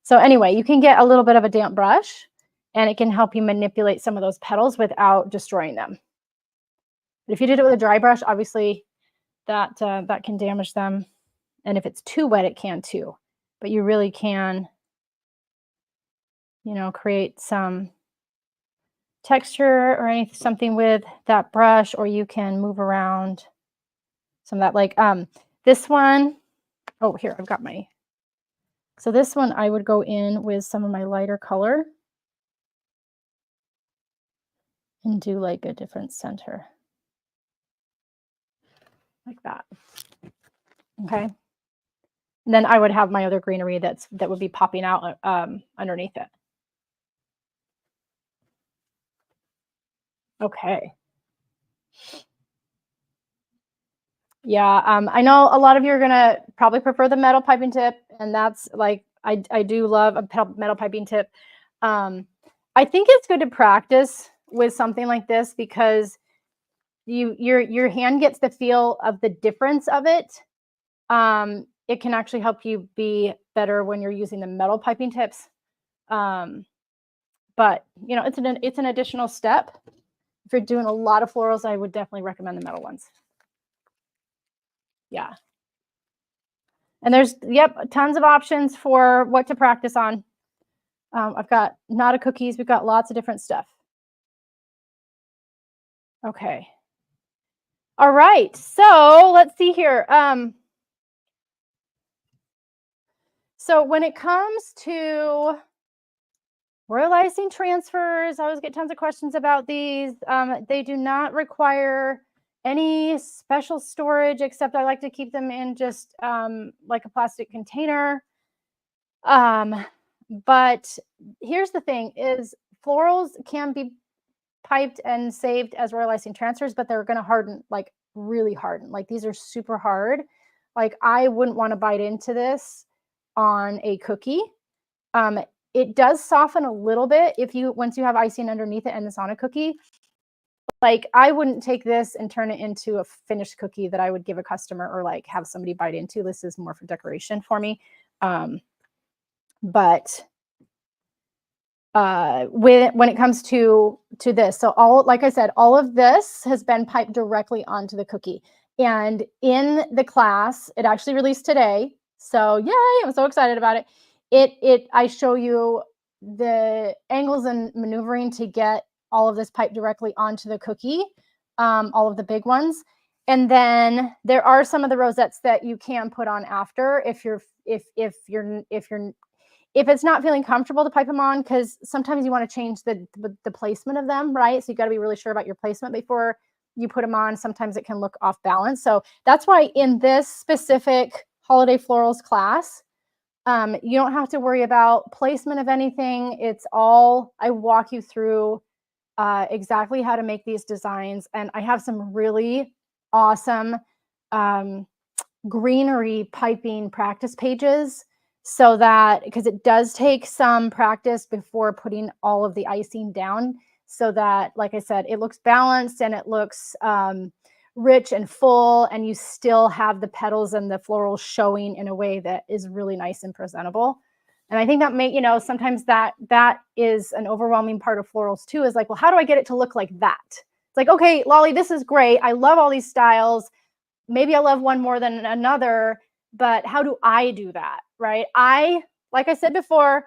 So anyway, you can get a little bit of a damp brush and it can help you manipulate some of those petals without destroying them. But if you did it with a dry brush, obviously that can damage them. And if it's too wet, it can too. But you really can, create some texture or something with that brush, or you can move around some of that. Like this one, oh, here, I've got my, so this one I would go in with some of my lighter color and do like a different center. Like that. Okay. And then I would have my other greenery that would be popping out underneath it. Okay. Yeah, I know a lot of you are gonna probably prefer the metal piping tip, and that's like I do love a metal piping tip. I think it's good to practice with something like this because your hand gets the feel of the difference of it. It can actually help you be better when you're using the metal piping tips. But you know, it's an additional step. If you're doing a lot of florals, I would definitely recommend the metal ones. Yeah. And there's, yep, tons of options for what to practice on. I've got Nata cookies. We've got lots of different stuff. Okay. All right. So let's see here. So when it comes to royal icing transfers, I always get tons of questions about these. They do not require any special storage, except I like to keep them in just like a plastic container. But here's the thing is florals can be piped and saved as royal icing transfers, but they're going to harden, like really harden. Like these are super hard. Like I wouldn't want to bite into this on a cookie. It does soften a little bit if you, once you have icing underneath it and it's on a cookie. Like I wouldn't take this and turn it into a finished cookie that I would give a customer or like have somebody bite into. This is more for decoration for me. But when it comes to this, so all, like I said, all of this has been piped directly onto the cookie. And in the class, it actually released today. So yay, I'm so excited about it. I show you the angles and maneuvering to get all of this piped directly onto the cookie, all of the big ones. And then there are some of the rosettes that you can put on after if it's not feeling comfortable to pipe them on, because sometimes you want to change the placement of them, right? So you got to be really sure about your placement before you put them on. Sometimes it can look off balance. So that's why in this specific holiday florals class, you don't have to worry about placement of anything. It's all, I walk you through exactly how to make these designs. And I have some really awesome greenery piping practice pages, so that, because it does take some practice before putting all of the icing down, so that, like I said, it looks balanced and it looks rich and full, and you still have the petals and the florals showing in a way that is really nice and presentable. And I think that may, you know, sometimes that is an overwhelming part of florals too, is like, well, how do I get it to look like that? It's like, okay, Lolly, this is great. I love all these styles. Maybe I love one more than another, but how do I do that, right? Like I said before,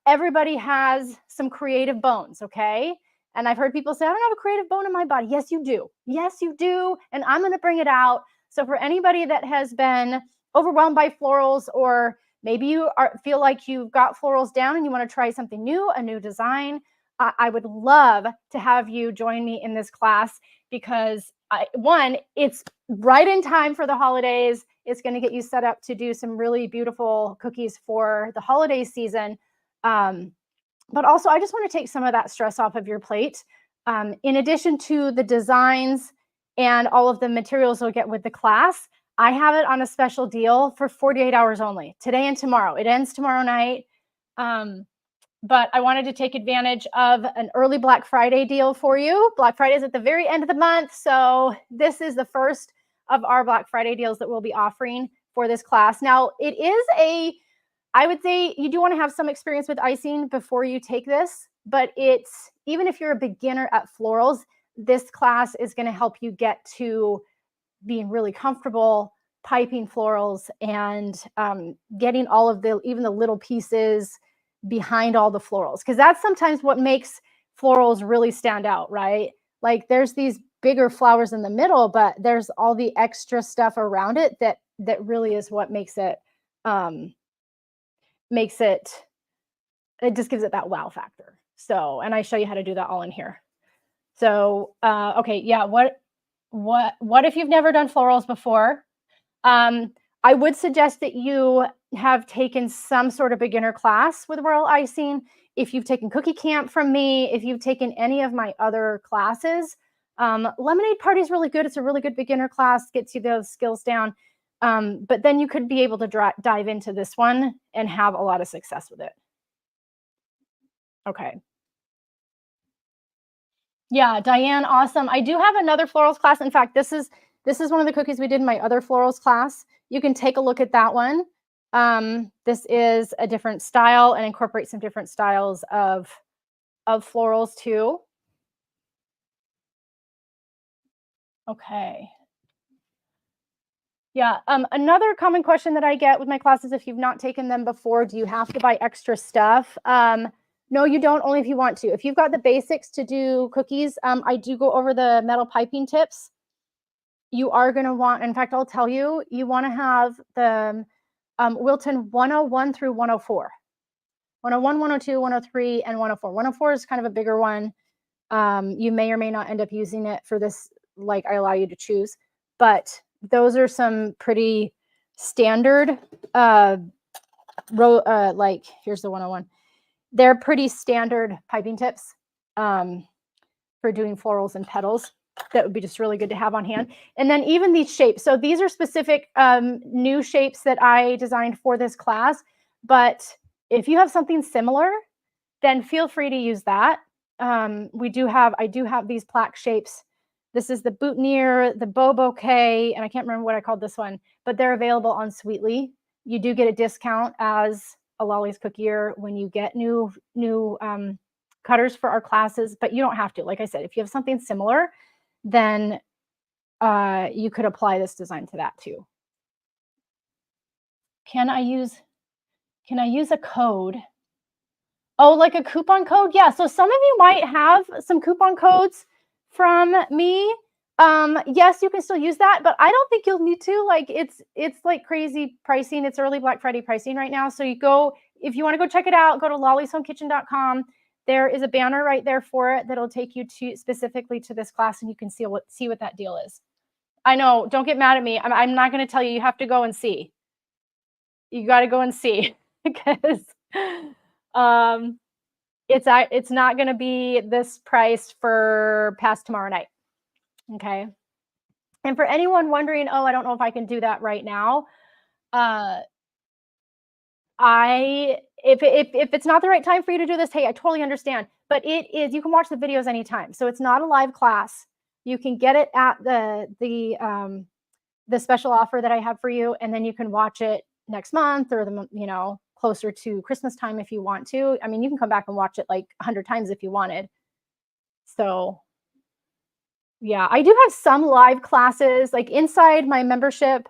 everybody has some creative bones, okay? And I've heard people say, I don't have a creative bone in my body. Yes, you do. Yes, you do. And I'm going to bring it out. So for anybody that has been overwhelmed by florals, or maybe you feel like you've got florals down and you want to try something new, a new design, I would love to have you join me in this class, because one, it's right in time for the holidays. It's going to get you set up to do some really beautiful cookies for the holiday season. But also, I just want to take some of that stress off of your plate. In addition to the designs and all of the materials you'll get with the class, I have it on a special deal for 48 hours only, today and tomorrow. It ends tomorrow night. But I wanted to take advantage of an early Black Friday deal for you. Black Friday is at the very end of the month. So this is the first of our Black Friday deals that we'll be offering for this class. Now, it is I would say you do want to have some experience with icing before you take this, but it's, even if you're a beginner at florals, this class is going to help you get to being really comfortable piping florals and getting all of even the little pieces behind all the florals, because that's sometimes what makes florals really stand out, right? Like there's these bigger flowers in the middle, but there's all the extra stuff around it that really is what makes it it just gives it that wow factor. So, and I show you how to do that all in here. So okay, yeah, what if you've never done florals before? I would suggest that you have taken some sort of beginner class with royal icing. If you've taken Cookie Camp from me, if you've taken any of my other classes, Lemonade Party is really good. It's a really good beginner class, gets you those skills down. But then you could be able to dive into this one and have a lot of success with it. Okay. Yeah, Diane, awesome. I do have another florals class. In fact, this is one of the cookies we did in my other florals class. You can take a look at that one. This is a different style and incorporates some different styles of florals too. Okay. Yeah, another common question that I get with my classes, if you've not taken them before, do you have to buy extra stuff? No, you don't, only if you want to. If you've got the basics to do cookies, I do go over the metal piping tips. You are going to want, in fact, I'll tell you, you want to have the Wilton 101 through 104. 101, 102, 103, and 104. 104 is kind of a bigger one. You may or may not end up using it for this, like I allow you to choose. But those are some pretty standard, like here's the 101. They're pretty standard piping tips for doing florals and petals. That would be just really good to have on hand. And then even these shapes. So these are specific new shapes that I designed for this class. But if you have something similar, then feel free to use that. I do have these plaque shapes. This is the boutonniere, the bow bouquet, and I can't remember what I called this one, but they're available on Sweetly. You do get a discount as a Lolly's Cookier when you get new cutters for our classes, but you don't have to. Like I said, if you have something similar, then you could apply this design to that too. Can I use a code? Oh, like a coupon code? Yeah, so some of you might have some coupon codes from me. Yes, you can still use that, but I don't think you'll need to. Like it's like crazy pricing. It's early Black Friday pricing right now. So if you want to go check it out, go to lollysHomeKitchen.com. There is a banner right there for it that'll take you specifically to this class, and you can see what that deal is. I know, don't get mad at me. I'm not going to tell you. You have to go and see. You got to go and see because it's not going to be this price for past tomorrow night. Okay. And for anyone wondering, oh, I don't know if I can do that right now. If it's not the right time for you to do this, hey, I totally understand. But it is, you can watch the videos anytime. So it's not a live class. You can get it at the special offer that I have for you, and then you can watch it next month or closer to Christmas time if you want to. I mean, you can come back and watch it like 100 times if you wanted. So yeah, I do have some live classes, like inside my membership.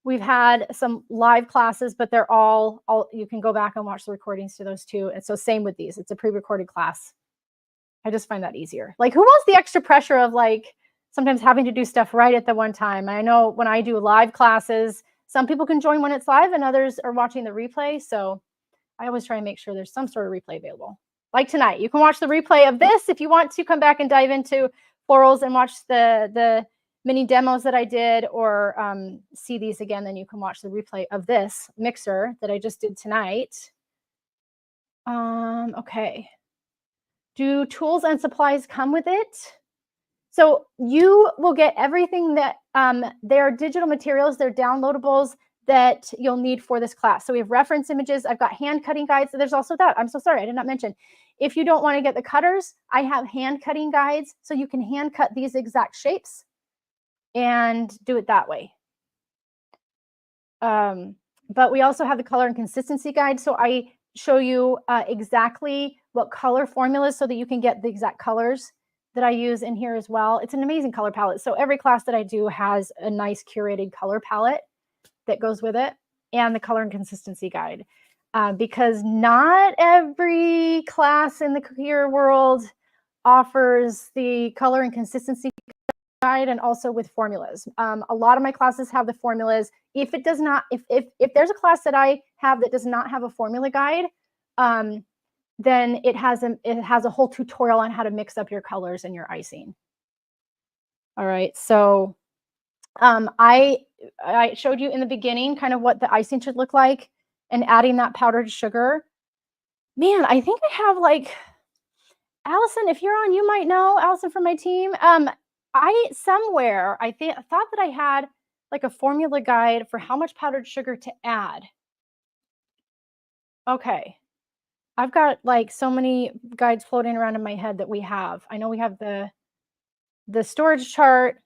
We've had some live classes, but they're all you can go back and watch the recordings to those too. And so same with these, it's a pre-recorded class. I just find that easier. Like, who wants the extra pressure of like sometimes having to do stuff right at the one time? I know when I do live classes, some people can join when it's live and others are watching the replay. So I always try and make sure there's some sort of replay available. Like tonight, you can watch the replay of this if you want to come back and dive into florals and watch the mini demos that I did, or see these again. Then you can watch the replay of this mixer that I just did tonight. Okay. Do tools and supplies come with it? So you will get everything that they're digital materials, they're downloadables that you'll need for this class. So we have reference images. I've got hand cutting guides. There's also that. I'm so sorry, I did not mention. If you don't want to get the cutters, I have hand cutting guides. So you can hand cut these exact shapes and do it that way. But we also have the color and consistency guide. So I show you exactly what color formulas so that you can get the exact colors that I use in here as well. It's an amazing color palette. So every class that I do has a nice curated color palette that goes with it, and the color and consistency guide. Because not every class in the cookier world offers the color and consistency guide and also with formulas. A lot of my classes have the formulas. If it does not, if there's a class that I have that does not have a formula guide, then it has a whole tutorial on how to mix up your colors and your icing. All right, so I showed you in the beginning kind of what the icing should look like, and adding that powdered sugar. Man, I think I have like, Allison, if you're on, you might know, Allison from my team. somewhere, I thought that I had like a formula guide for how much powdered sugar to add. Okay. I've got like so many guides floating around in my head that we have. I know we have the storage chart,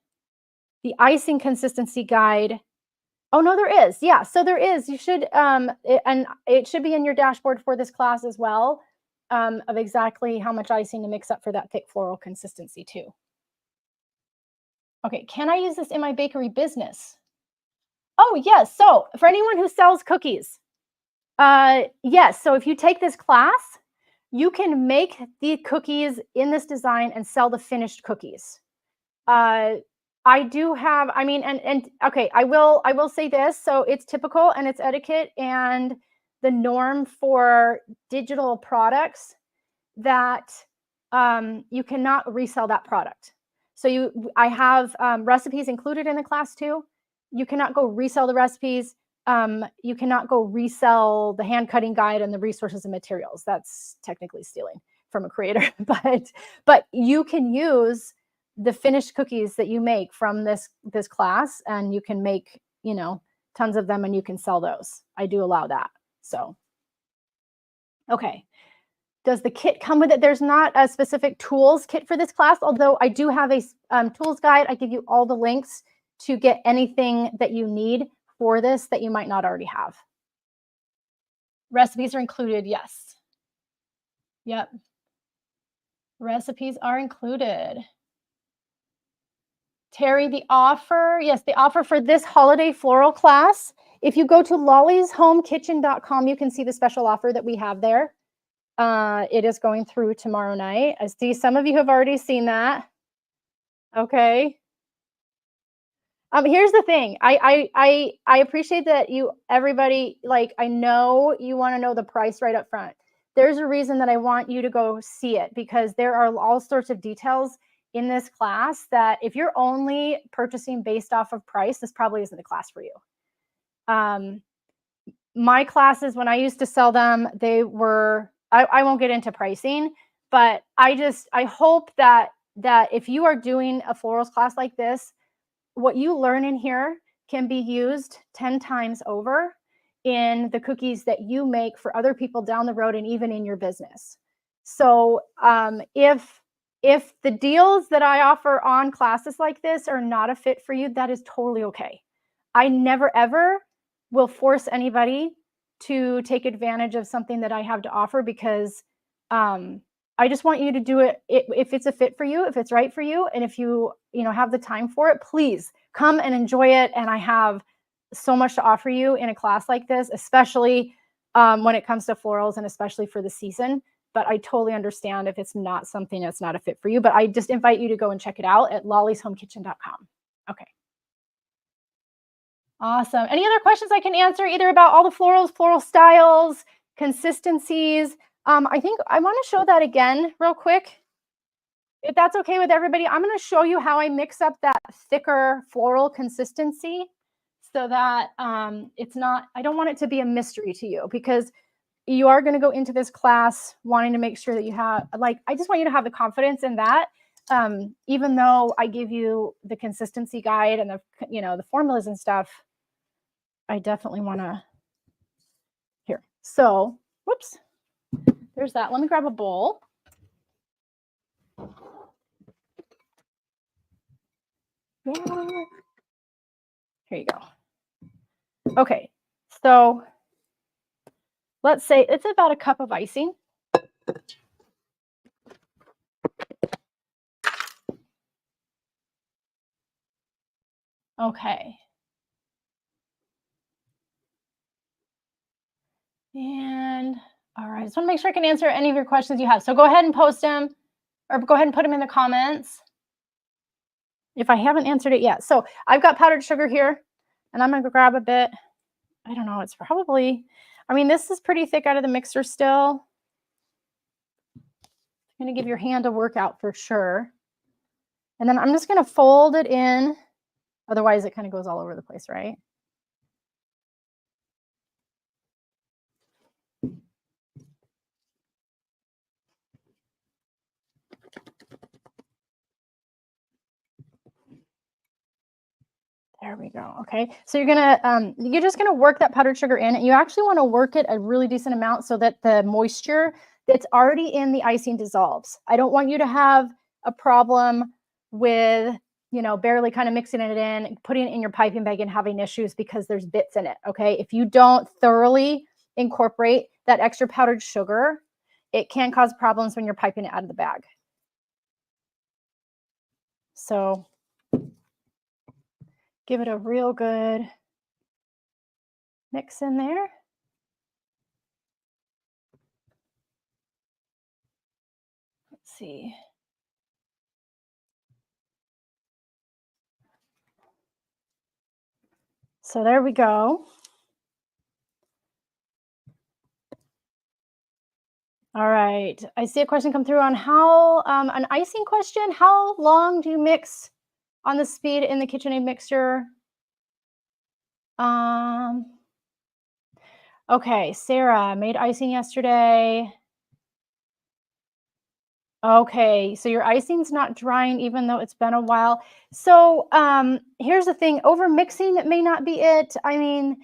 the icing consistency guide. Oh no, there is. Yeah, so there is. You should and it should be in your dashboard for this class as well, of exactly how much icing to mix up for that thick floral consistency too. Okay, can I use this in my bakery business? Oh, yes. So, for anyone who sells cookies, yes. So if you take this class, you can make the cookies in this design and sell the finished cookies. Uh, I do have, I mean, and okay, I will say this. So it's typical and it's etiquette and the norm for digital products that you cannot resell that product. So I have recipes included in the class too. You cannot go resell the recipes. You cannot go resell the hand cutting guide and the resources and materials. That's technically stealing from a creator, but you can use the finished cookies that you make from this class, and you can make tons of them, and you can sell those. I do allow that. So okay. Does the kit come with it? There's not a specific tools kit for this class, although I do have a tools guide. I give you all the links to get anything that you need for this that you might not already have. Recipes are included, yes. Yep. Recipes are included. Terry, the offer, yes, the offer for this holiday floral class, if you go to lollyshomekitchen.com, you can see the special offer that we have there. It is going through tomorrow night. I see some of you have already seen that. Okay. Here's the thing. I appreciate that everybody, like, I know you want to know the price right up front. There's a reason that I want you to go see it, because there are all sorts of details in this class that if you're only purchasing based off of price, this probably isn't the class for you. My classes, when I used to sell them, they were, I won't get into pricing, but I hope that if you are doing a florals class like this, what you learn in here can be used 10 times over in the cookies that you make for other people down the road and even in your business. So if the deals that I offer on classes like this are not a fit for you, that is totally okay. I never ever will force anybody to take advantage of something that I have to offer, because I just want you to do it if it's a fit for you, if it's right for you, and if you have the time for it, please come and enjoy it. And I have so much to offer you in a class like this, especially when it comes to florals, and especially for the season. But I totally understand if it's not something that's not a fit for you. But I just invite you to go and check it out at lollyshomekitchen.com. Okay. Awesome. Any other questions I can answer, either about all the florals, floral styles, consistencies? I think I want to show that again real quick. If that's okay with everybody, I'm going to show you how I mix up that thicker floral consistency so that it's not, I don't want it to be a mystery to you, because you are going to go into this class wanting to make sure that you have, like, I just want you to have the confidence in that. Even though I give you the consistency guide and the formulas and stuff, I definitely want to, here. So, whoops, there's that. Let me grab a bowl. Yeah. Here you go. Okay, so let's say it's about a cup of icing. Okay. And all right, I just want to make sure I can answer any of your questions you have. So go ahead and post them, or go ahead and put them in the comments if I haven't answered it yet. So I've got powdered sugar here, and I'm going to grab a bit. I don't know, it's probably, I mean, this is pretty thick out of the mixer still. I'm going to give your hand a workout for sure. And then I'm just going to fold it in. Otherwise, it kind of goes all over the place, right? There we go. Okay. So you're just gonna work that powdered sugar in, and you actually want to work it a really decent amount so that the moisture that's already in the icing dissolves. I don't want you to have a problem with, barely kind of mixing it in, putting it in your piping bag and having issues because there's bits in it. Okay. If you don't thoroughly incorporate that extra powdered sugar, it can cause problems when you're piping it out of the bag. So give it a real good mix in there. Let's see. So there we go. All right. I see a question come through on how, an icing question. How long do you mix on the speed in the KitchenAid mixer? Okay, Sarah made icing yesterday. Okay, so your icing's not drying even though it's been a while. So here's the thing, over mixing may not be it. I mean,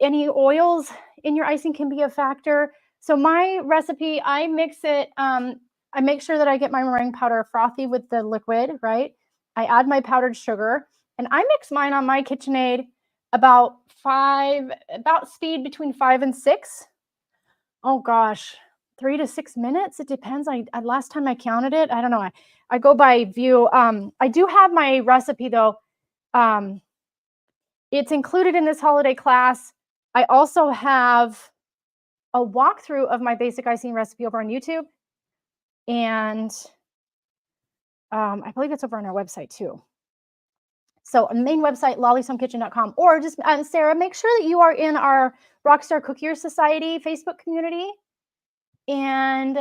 any oils in your icing can be a factor. So my recipe, I mix it, I make sure that I get my meringue powder frothy with the liquid, right? I add my powdered sugar, and I mix mine on my KitchenAid about speed between 5 and 6. Oh gosh, 3 to 6 minutes. It depends. Last time I counted it, I don't know. I go by view. I do have my recipe though. It's included in this holiday class. I also have a walkthrough of my basic icing recipe over on YouTube. And I believe it's over on our website too. So main website, lollysomekitchen.com, or just, Sarah, make sure that you are in our Rockstar Cookier Society Facebook community. And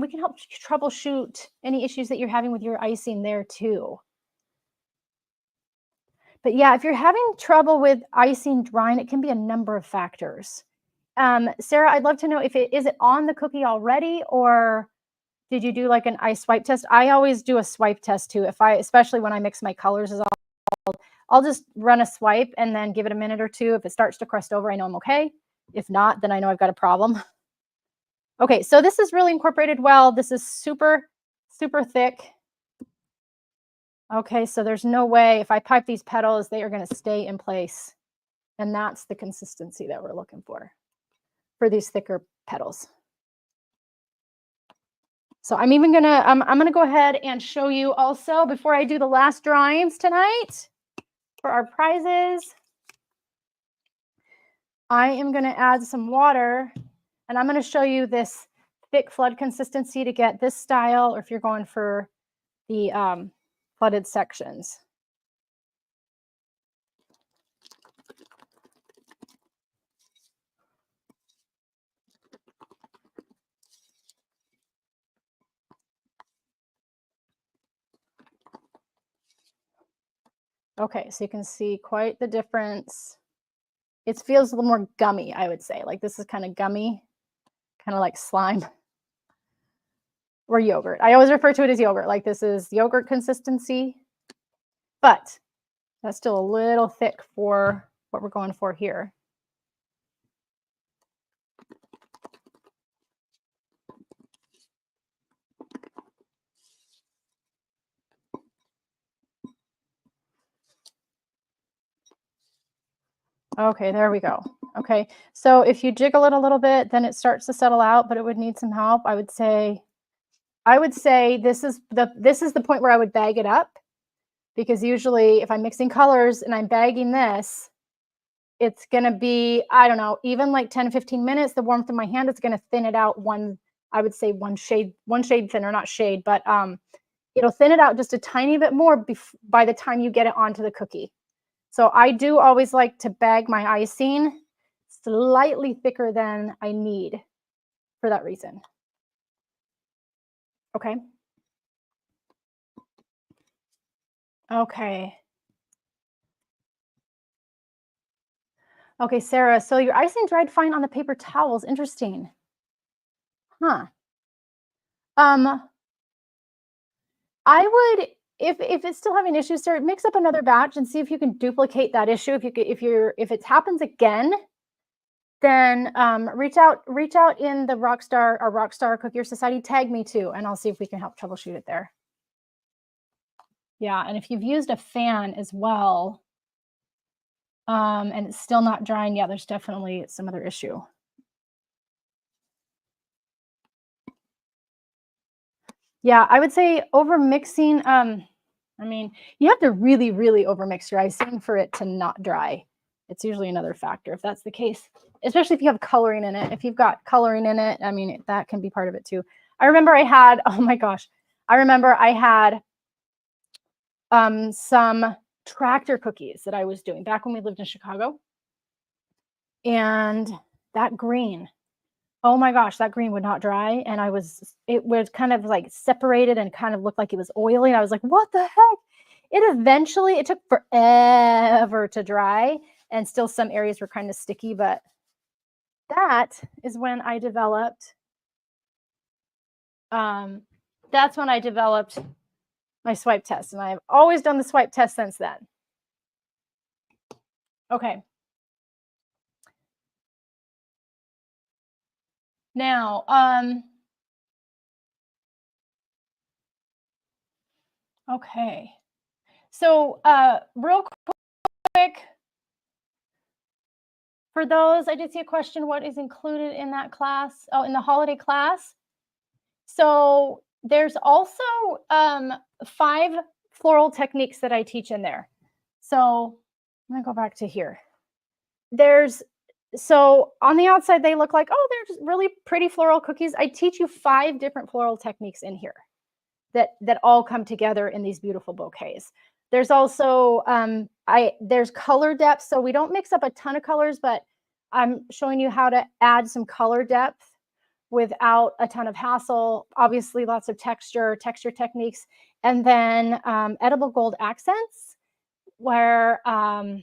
we can help troubleshoot any issues that you're having with your icing there too. But yeah, if you're having trouble with icing drying, it can be a number of factors. Sarah, I'd love to know if is it on the cookie already, or did you do like an ice swipe test? I always do a swipe test too. Especially when I mix my colors, I'll just run a swipe and then give it a minute or two. If it starts to crust over, I know I'm okay. If not, then I know I've got a problem. Okay, so this is really incorporated well. This is super, super thick. Okay, so there's no way if I pipe these petals, they are going to stay in place. And that's the consistency that we're looking for these thicker petals. So I'm even going to, I'm going to go ahead and show you also before I do the last drawings tonight for our prizes. I am going to add some water, and I'm going to show you this thick flood consistency to get this style, or if you're going for the flooded sections. Okay, so you can see quite the difference. It feels a little more gummy, I would say. Like this is kind of gummy, kind of like slime or yogurt. I always refer to it as yogurt. Like this is yogurt consistency, but that's still a little thick for what we're going for here. Okay, there we go. Okay, so if you jiggle it a little bit, then it starts to settle out, but it would need some help. I would say this is the point where I would bag it up, because usually if I'm mixing colors and I'm bagging this, it's going to be, I don't know, even like 10 to 15 minutes. The warmth of my hand is going to thin it out I would say one shade thinner, not shade, but it'll thin it out just a tiny bit more by the time you get it onto the cookie. So I do always like to bag my icing slightly thicker than I need for that reason. Okay. Okay. Okay, Sarah, so your icing dried fine on the paper towels. Interesting. Huh. I would, if it's still having issues, Sarah, mix up another batch and see if you can duplicate that issue. If it happens again, then reach out in the Rockstar Cookier Society, tag me too, and I'll see if we can help troubleshoot it there. Yeah, and if you've used a fan as well, and it's still not drying, yeah, there's definitely some other issue. Yeah, I would say over mixing. I mean, you have to really, really overmix your icing for it to not dry. It's usually another factor if that's the case, especially if you have coloring in it. If you've got coloring in it, I mean, that can be part of it too. I remember I had, oh my gosh, I remember I had some tractor cookies that I was doing back when we lived in Chicago. And that green, oh my gosh, that green would not dry. And it was kind of like separated and kind of looked like it was oily. And I was like, what the heck? It took forever to dry. And still some areas were kind of sticky, but that is when I developed, that's when I developed my swipe test. And I've always done the swipe test since then. Okay. Now, okay. So, real quick, for those, I did see a question, what is included in that class? Oh, in the holiday class. So there's also 5 floral techniques that I teach in there. So I'm gonna go back to here. So on the outside, they look like, oh, they're just really pretty floral cookies. I teach you 5 different floral techniques in here that all come together in these beautiful bouquets. There's also, there's color depth. So we don't mix up a ton of colors, but I'm showing you how to add some color depth without a ton of hassle. Obviously, lots of texture techniques. And then edible gold accents, where I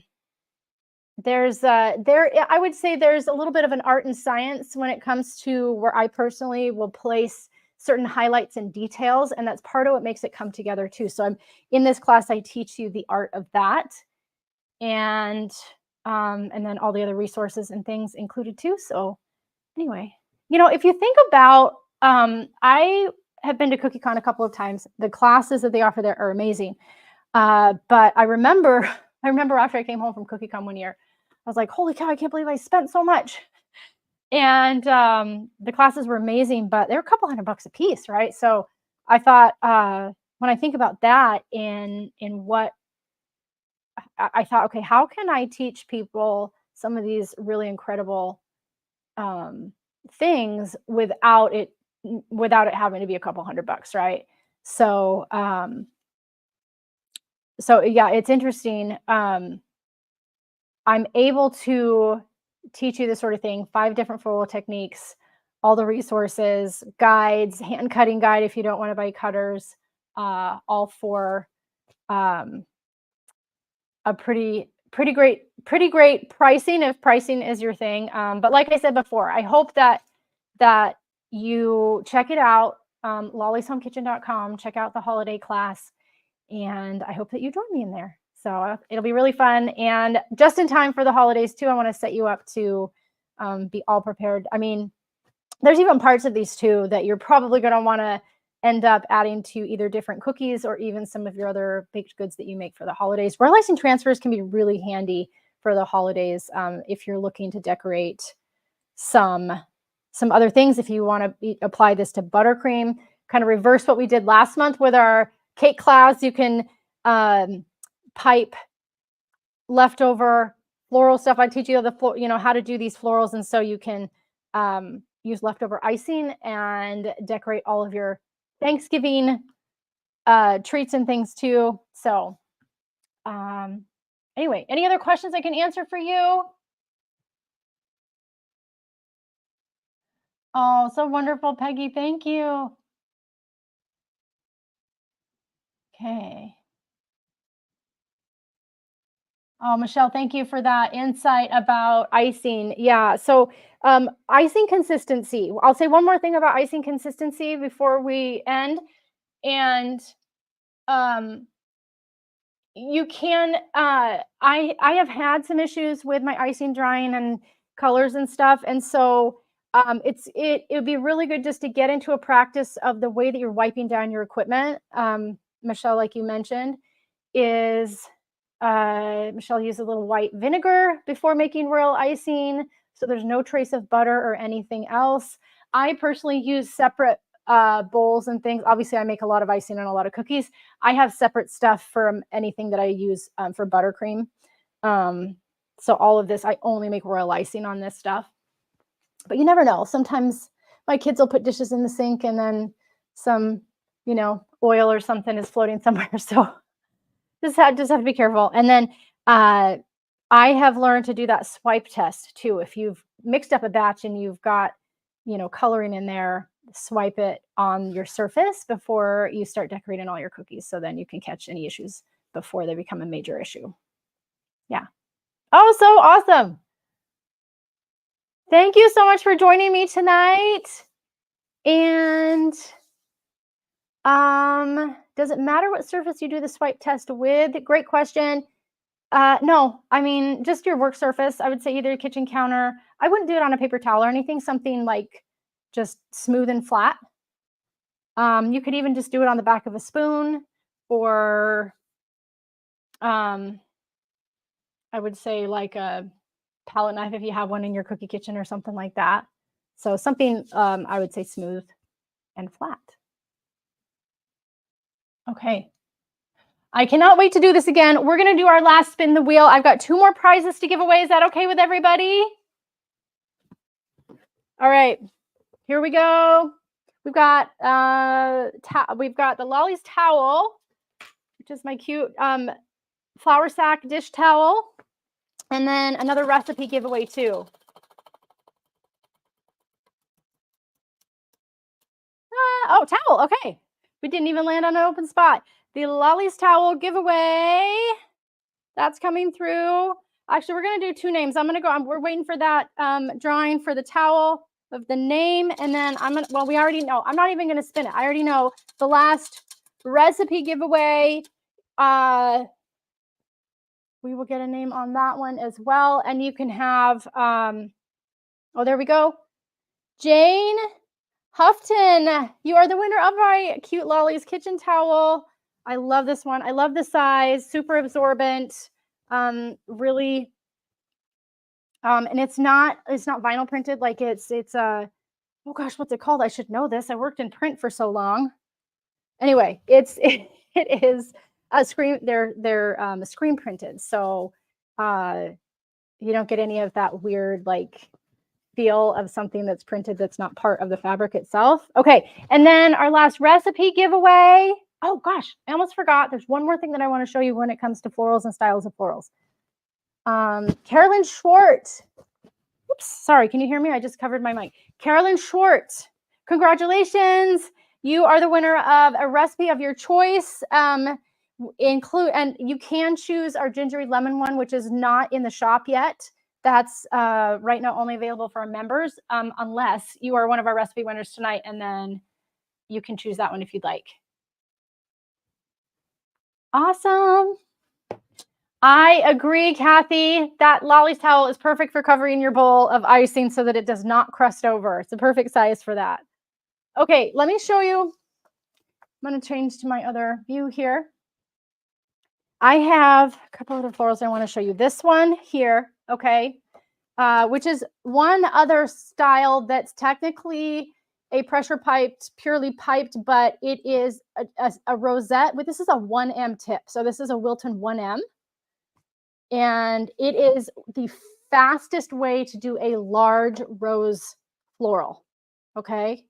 would say there's a little bit of an art and science when it comes to where I personally will place certain highlights and details, and that's part of what makes it come together too. So in this class, I teach you the art of that, and then all the other resources and things included too. So anyway, if you think about, I have been to CookieCon a couple of times. The classes that they offer there are amazing. But I remember after I came home from CookieCon one year, I was like, holy cow, I can't believe I spent so much. And the classes were amazing, but they were a couple $100 a piece, right? So I thought, when I think about that in what I thought, okay, how can I teach people some of these really incredible things without it having to be a couple $100, right? So yeah, it's interesting. I'm able to teach you this sort of thing, 5 different floral techniques, all the resources, guides, hand cutting guide if you don't want to buy cutters, all for a pretty great pricing if pricing is your thing. But like I said before, I hope that you check it out, lollysHomeKitchen.com, check out the holiday class, and I hope that you join me in there. So it'll be really fun, and just in time for the holidays too. I want to set you up to be all prepared. I mean, there's even parts of these too that you're probably going to want to end up adding to either different cookies or even some of your other baked goods that you make for the holidays. Royal icing transfers can be really handy for the holidays if you're looking to decorate some other things. If you want to apply this to buttercream, kind of reverse what we did last month with our cake clouds, you can pipe leftover floral stuff. I teach you how to do these florals, and so you can use leftover icing and decorate all of your Thanksgiving treats and things too. So anyway, any other questions I can answer for you? Oh, so wonderful, Peggy. Thank you. Okay. Oh, Michelle, thank you for that insight about icing. Yeah, so icing consistency. I'll say one more thing about icing consistency before we end. And you can I have had some issues with my icing drying and colors and stuff, and so it would be really good just to get into a practice of the way that you're wiping down your equipment. Michelle, like you mentioned, is Michelle used a little white vinegar before making royal icing, so there's no trace of butter or anything else. I personally use separate bowls and things. Obviously, I make a lot of icing and a lot of cookies. I have separate stuff for anything that I use for buttercream. So all of this, I only make royal icing on this stuff. But you never know. Sometimes my kids will put dishes in the sink and then some, oil or something is floating somewhere. So just have to be careful. And then I have learned to do that swipe test too. If you've mixed up a batch and you've got, coloring in there, swipe it on your surface before you start decorating all your cookies, so then you can catch any issues before they become a major issue. Yeah. Oh, so awesome. Thank you so much for joining me tonight. And does it matter what surface you do the swipe test with? Great question. No, I mean, just your work surface. I would say either your kitchen counter. I wouldn't do it on a paper towel or anything, something like just smooth and flat. You could even just do it on the back of a spoon, or I would say like a palette knife if you have one in your cookie kitchen or something like that. So something I would say smooth and flat. Okay. I cannot wait to do this again. We're going to do our last spin the wheel. I've got 2 more prizes to give away. Is that okay with everybody? All right. Here we go. We've got the Lolly's towel, which is my cute flour sack dish towel, and then another recipe giveaway too. Oh, towel. Okay. We didn't even land on an open spot. The Lolly's towel giveaway. That's coming through. Actually, we're going to do 2 names. I'm going to go. We're waiting for that drawing for the towel of the name. And then we already know. I'm not even going to spin it. I already know the last recipe giveaway. We will get a name on that one as well. And you can have, oh, there we go. Jane Houghton, you are the winner of my cute Lolly's kitchen towel. I love this one. I love the size, super absorbent, really, and it's not vinyl printed. Like it's oh gosh, what's it called? I should know this. I worked in print for so long. Anyway, it is a screen. They're screen printed, so you don't get any of that weird like feel of something that's printed that's not part of the fabric itself. Okay, and then our last recipe giveaway. Oh gosh, I almost forgot. There's one more thing that I want to show you when it comes to florals and styles of florals. Carolyn Schwartz. Oops, sorry, can you hear me? I just covered my mic. Carolyn Schwartz, congratulations. You are the winner of a recipe of your choice. And you can choose our gingery lemon one, which is not in the shop yet. That's right now only available for our members, unless you are one of our recipe winners tonight, and then you can choose that one if you'd like. Awesome. I agree, Kathy. That Lolly's towel is perfect for covering your bowl of icing so that it does not crust over. It's a perfect size for that. Okay, let me show you. I'm going to change to my other view here. I have a couple of the florals I want to show you. This one here, okay, which is one other style that's technically a pressure piped, purely piped, but it is a rosette. This is a 1M tip. So this is a Wilton 1M. And it is the fastest way to do a large rose floral. Okay.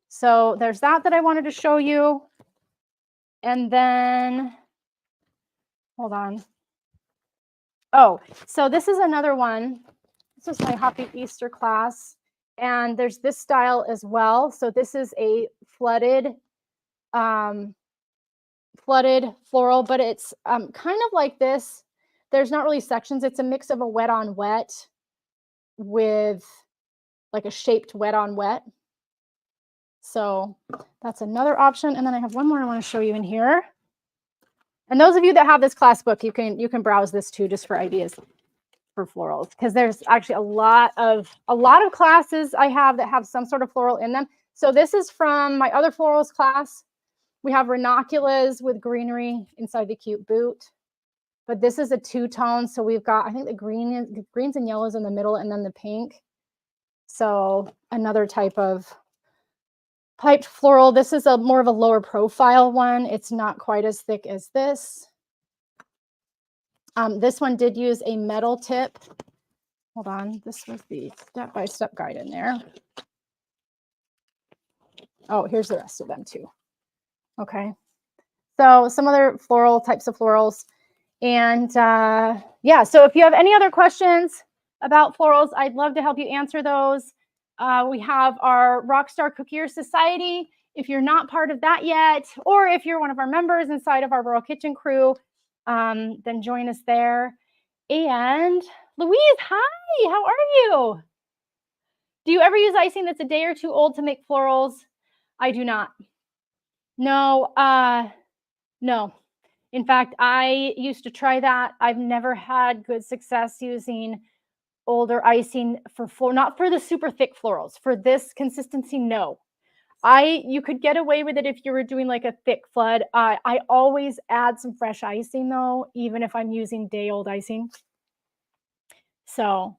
So there's that I wanted to show you. And then, hold on. Oh, so this is another one. This is my Happy Easter class. And there's this style as well. So this is a flooded floral, but it's kind of like this. There's not really sections. It's a mix of a wet on wet with like a shaped wet on wet. So that's another option. And then I have one more I want to show you in here. And those of you that have this class book, you can browse this too, just for ideas for florals, because there's actually a lot of classes I have that have some sort of floral in them. So this is from my other florals class. We have ranunculus with greenery inside the cute boot. But this is a two-tone, so we've got, I think the greens and yellows in the middle, and then the pink. So another type of piped floral. This is a more of a lower profile one. It's not quite as thick as this. This one did use a metal tip. Hold on, this was the step-by-step guide in there. Oh, here's the rest of them too. Okay, so some other floral types of florals. And yeah, so if you have any other questions about florals, I'd love to help you answer those. We have our Rockstar Cookier Society. If you're not part of that yet, or if you're one of our members inside of our Rural Kitchen crew, then join us there. And Louise, hi, how are you? Do you ever use icing that's a day or two old to make florals? I do not. No, no. In fact, I used to try that. I've never had good success using older icing for not for the super thick florals. For this consistency, no. You could get away with it if you were doing like a thick flood. I always add some fresh icing though, even if I'm using day-old icing. So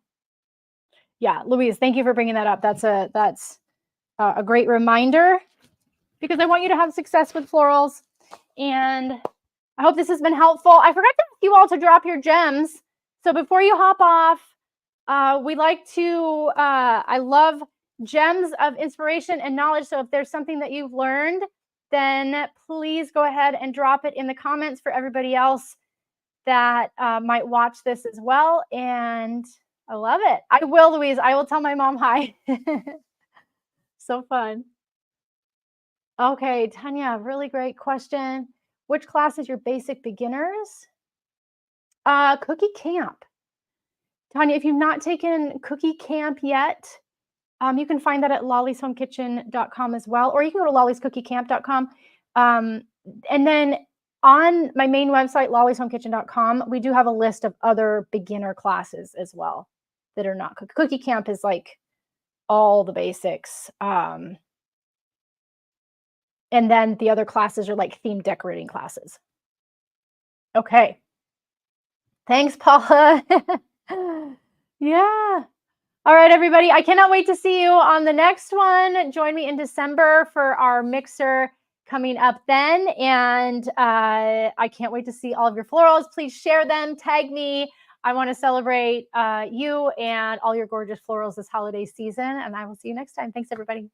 yeah, Louise, thank you for bringing that up. That's a great reminder, because I want you to have success with florals. And I hope this has been helpful. I forgot to ask you all to drop your gems. So before you hop off, we like to, I love gems of inspiration and knowledge. So if there's something that you've learned, then please go ahead and drop it in the comments for everybody else that might watch this as well. And I love it. I will, Louise. I will tell my mom hi. So fun. Okay, Tanya, really great question. Which class is your basic beginners? Cookie Camp. Tanya, if you've not taken Cookie Camp yet, you can find that at lollyshomekitchen.com as well, or you can go to lollyscookiecamp.com. And then on my main website, lollyshomekitchen.com, we do have a list of other beginner classes as well that are not Cookie. Cookie Camp is like all the basics. And then the other classes are like theme decorating classes. Okay. Thanks, Paula. Yeah. All right, everybody. I cannot wait to see you on the next one. Join me in December for our mixer coming up then. And I can't wait to see all of your florals. Please share them, tag me. I want to celebrate you and all your gorgeous florals this holiday season. And I will see you next time. Thanks, everybody.